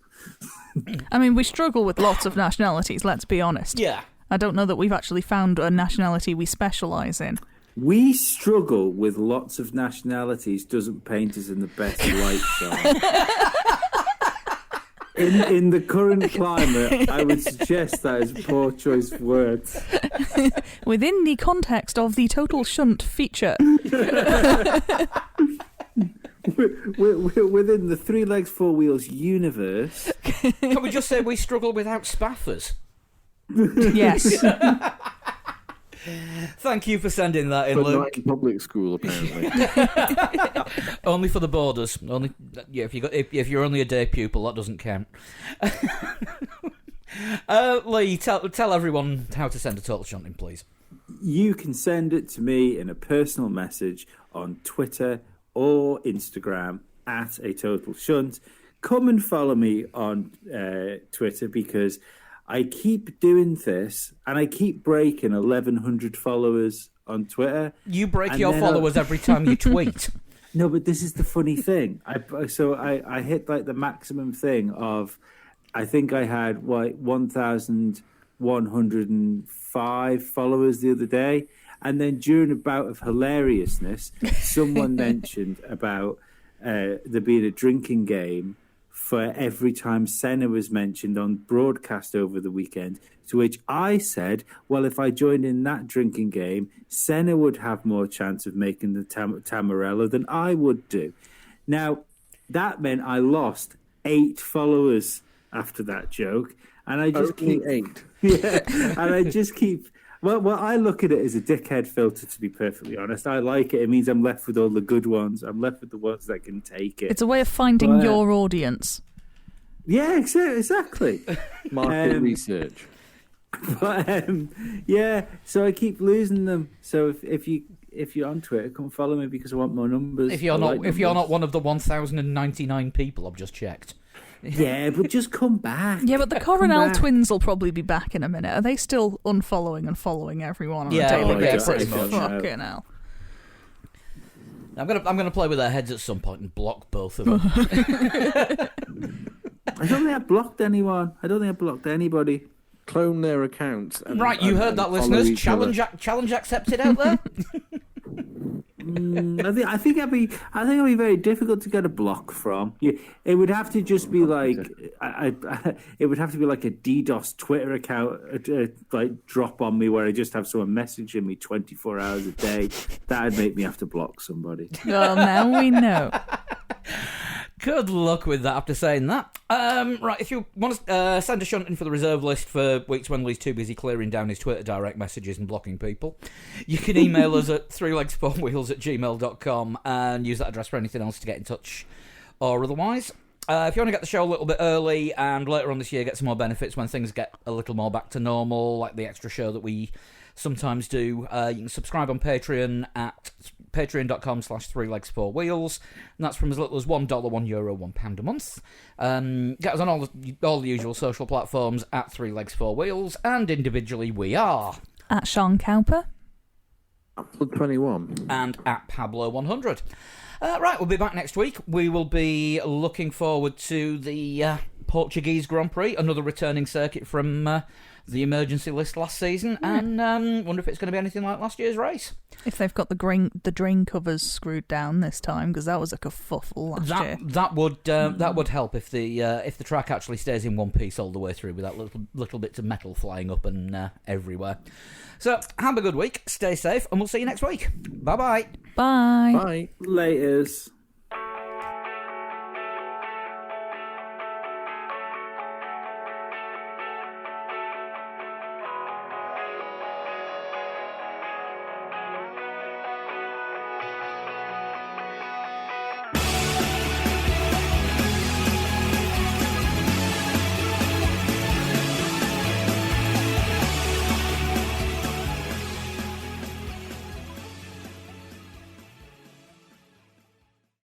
I mean, we struggle with lots of nationalities, let's be honest. Yeah. I don't know that we've actually found a nationality we specialise in. We struggle with lots of nationalities doesn't paint us in the best light, Sean. In the current climate, I would suggest that is a poor choice of words. Within the context of the Total Shunt feature. We're within the 3 legs, 4 wheels universe. Can we just say we struggle without spaffers? Yes. Thank you for sending that in, But Luke. not in public school, apparently. Only for the borders. Only, yeah. If you're only a day pupil, that doesn't count. Lee, tell everyone how to send a total shunting, please. You can send it to me in a personal message on Twitter or Instagram at a total shunt. Come and follow me on Twitter because I keep doing this and I keep breaking 1,100 followers on Twitter. You break And your then followers every time you tweet. No, but this is the funny thing. I hit like the maximum thing of, I think I had 1,105 followers the other day, and then during a bout of hilariousness, someone mentioned about there being a drinking game for every time Senna was mentioned on broadcast over the weekend, to which I said, well, if I joined in that drinking game, Senna would have more chance of making the Tamarella than I would do. Now, that meant I lost 8 followers after that joke, and I just Only keep... 8. Yeah, and I just keep... Well, I look at it as a dickhead filter, to be perfectly honest. I like it. It means I'm left with all the good ones. I'm left with the ones that can take it. It's a way of finding your audience. Yeah, exactly. Market research. But yeah, so I keep losing them. So if you're on Twitter, come follow me because I want more numbers. If you're not one of the 1,099 people I've just checked. Yeah, but just come back. Yeah, but the Coronel twins will probably be back in a minute. Are they still unfollowing and following everyone on a daily basis? pretty much. Fucking hell. I'm gonna play with their heads at some point and block both of them. I don't think I blocked anyone. I don't think I blocked anybody. Clone their accounts. Right, you heard that, listeners. Challenge accepted out there. I think it'd be very difficult to get a block from. It would have to just be like it would have to be like a DDoS Twitter account, like drop on me where I just have someone messaging me 24 hours a day. That'd make me have to block somebody. Well, now we know. Good luck with that after saying that. Right, if you want to send a shunt in for the reserve list for weeks when Lee's too busy clearing down his Twitter direct messages and blocking people, you can email us at 3legs4wheels@gmail.com and use that address for anything else to get in touch or otherwise. If you want to get the show a little bit early and later on this year get some more benefits when things get a little more back to normal, like the extra show that we sometimes do, you can subscribe on Patreon at patreon.com/3legs4wheels, and that's from as little as $1, €1, £1 a month. Get us on all the usual social platforms at 3legs4wheels, and individually we are At Sean Cowper. Upload 21. and at Pablo100. Right, we'll be back next week. We will be looking forward to the Portuguese Grand Prix, another returning circuit from the the emergency list last season, and wonder if it's going to be anything like last year's race. If they've got the drain covers screwed down this time, because that was a kerfuffle last year. That would help if the track actually stays in one piece all the way through, without little bits of metal flying up and everywhere. So have a good week, stay safe, and we'll see you next week. Bye-bye. Bye. Bye. Laters.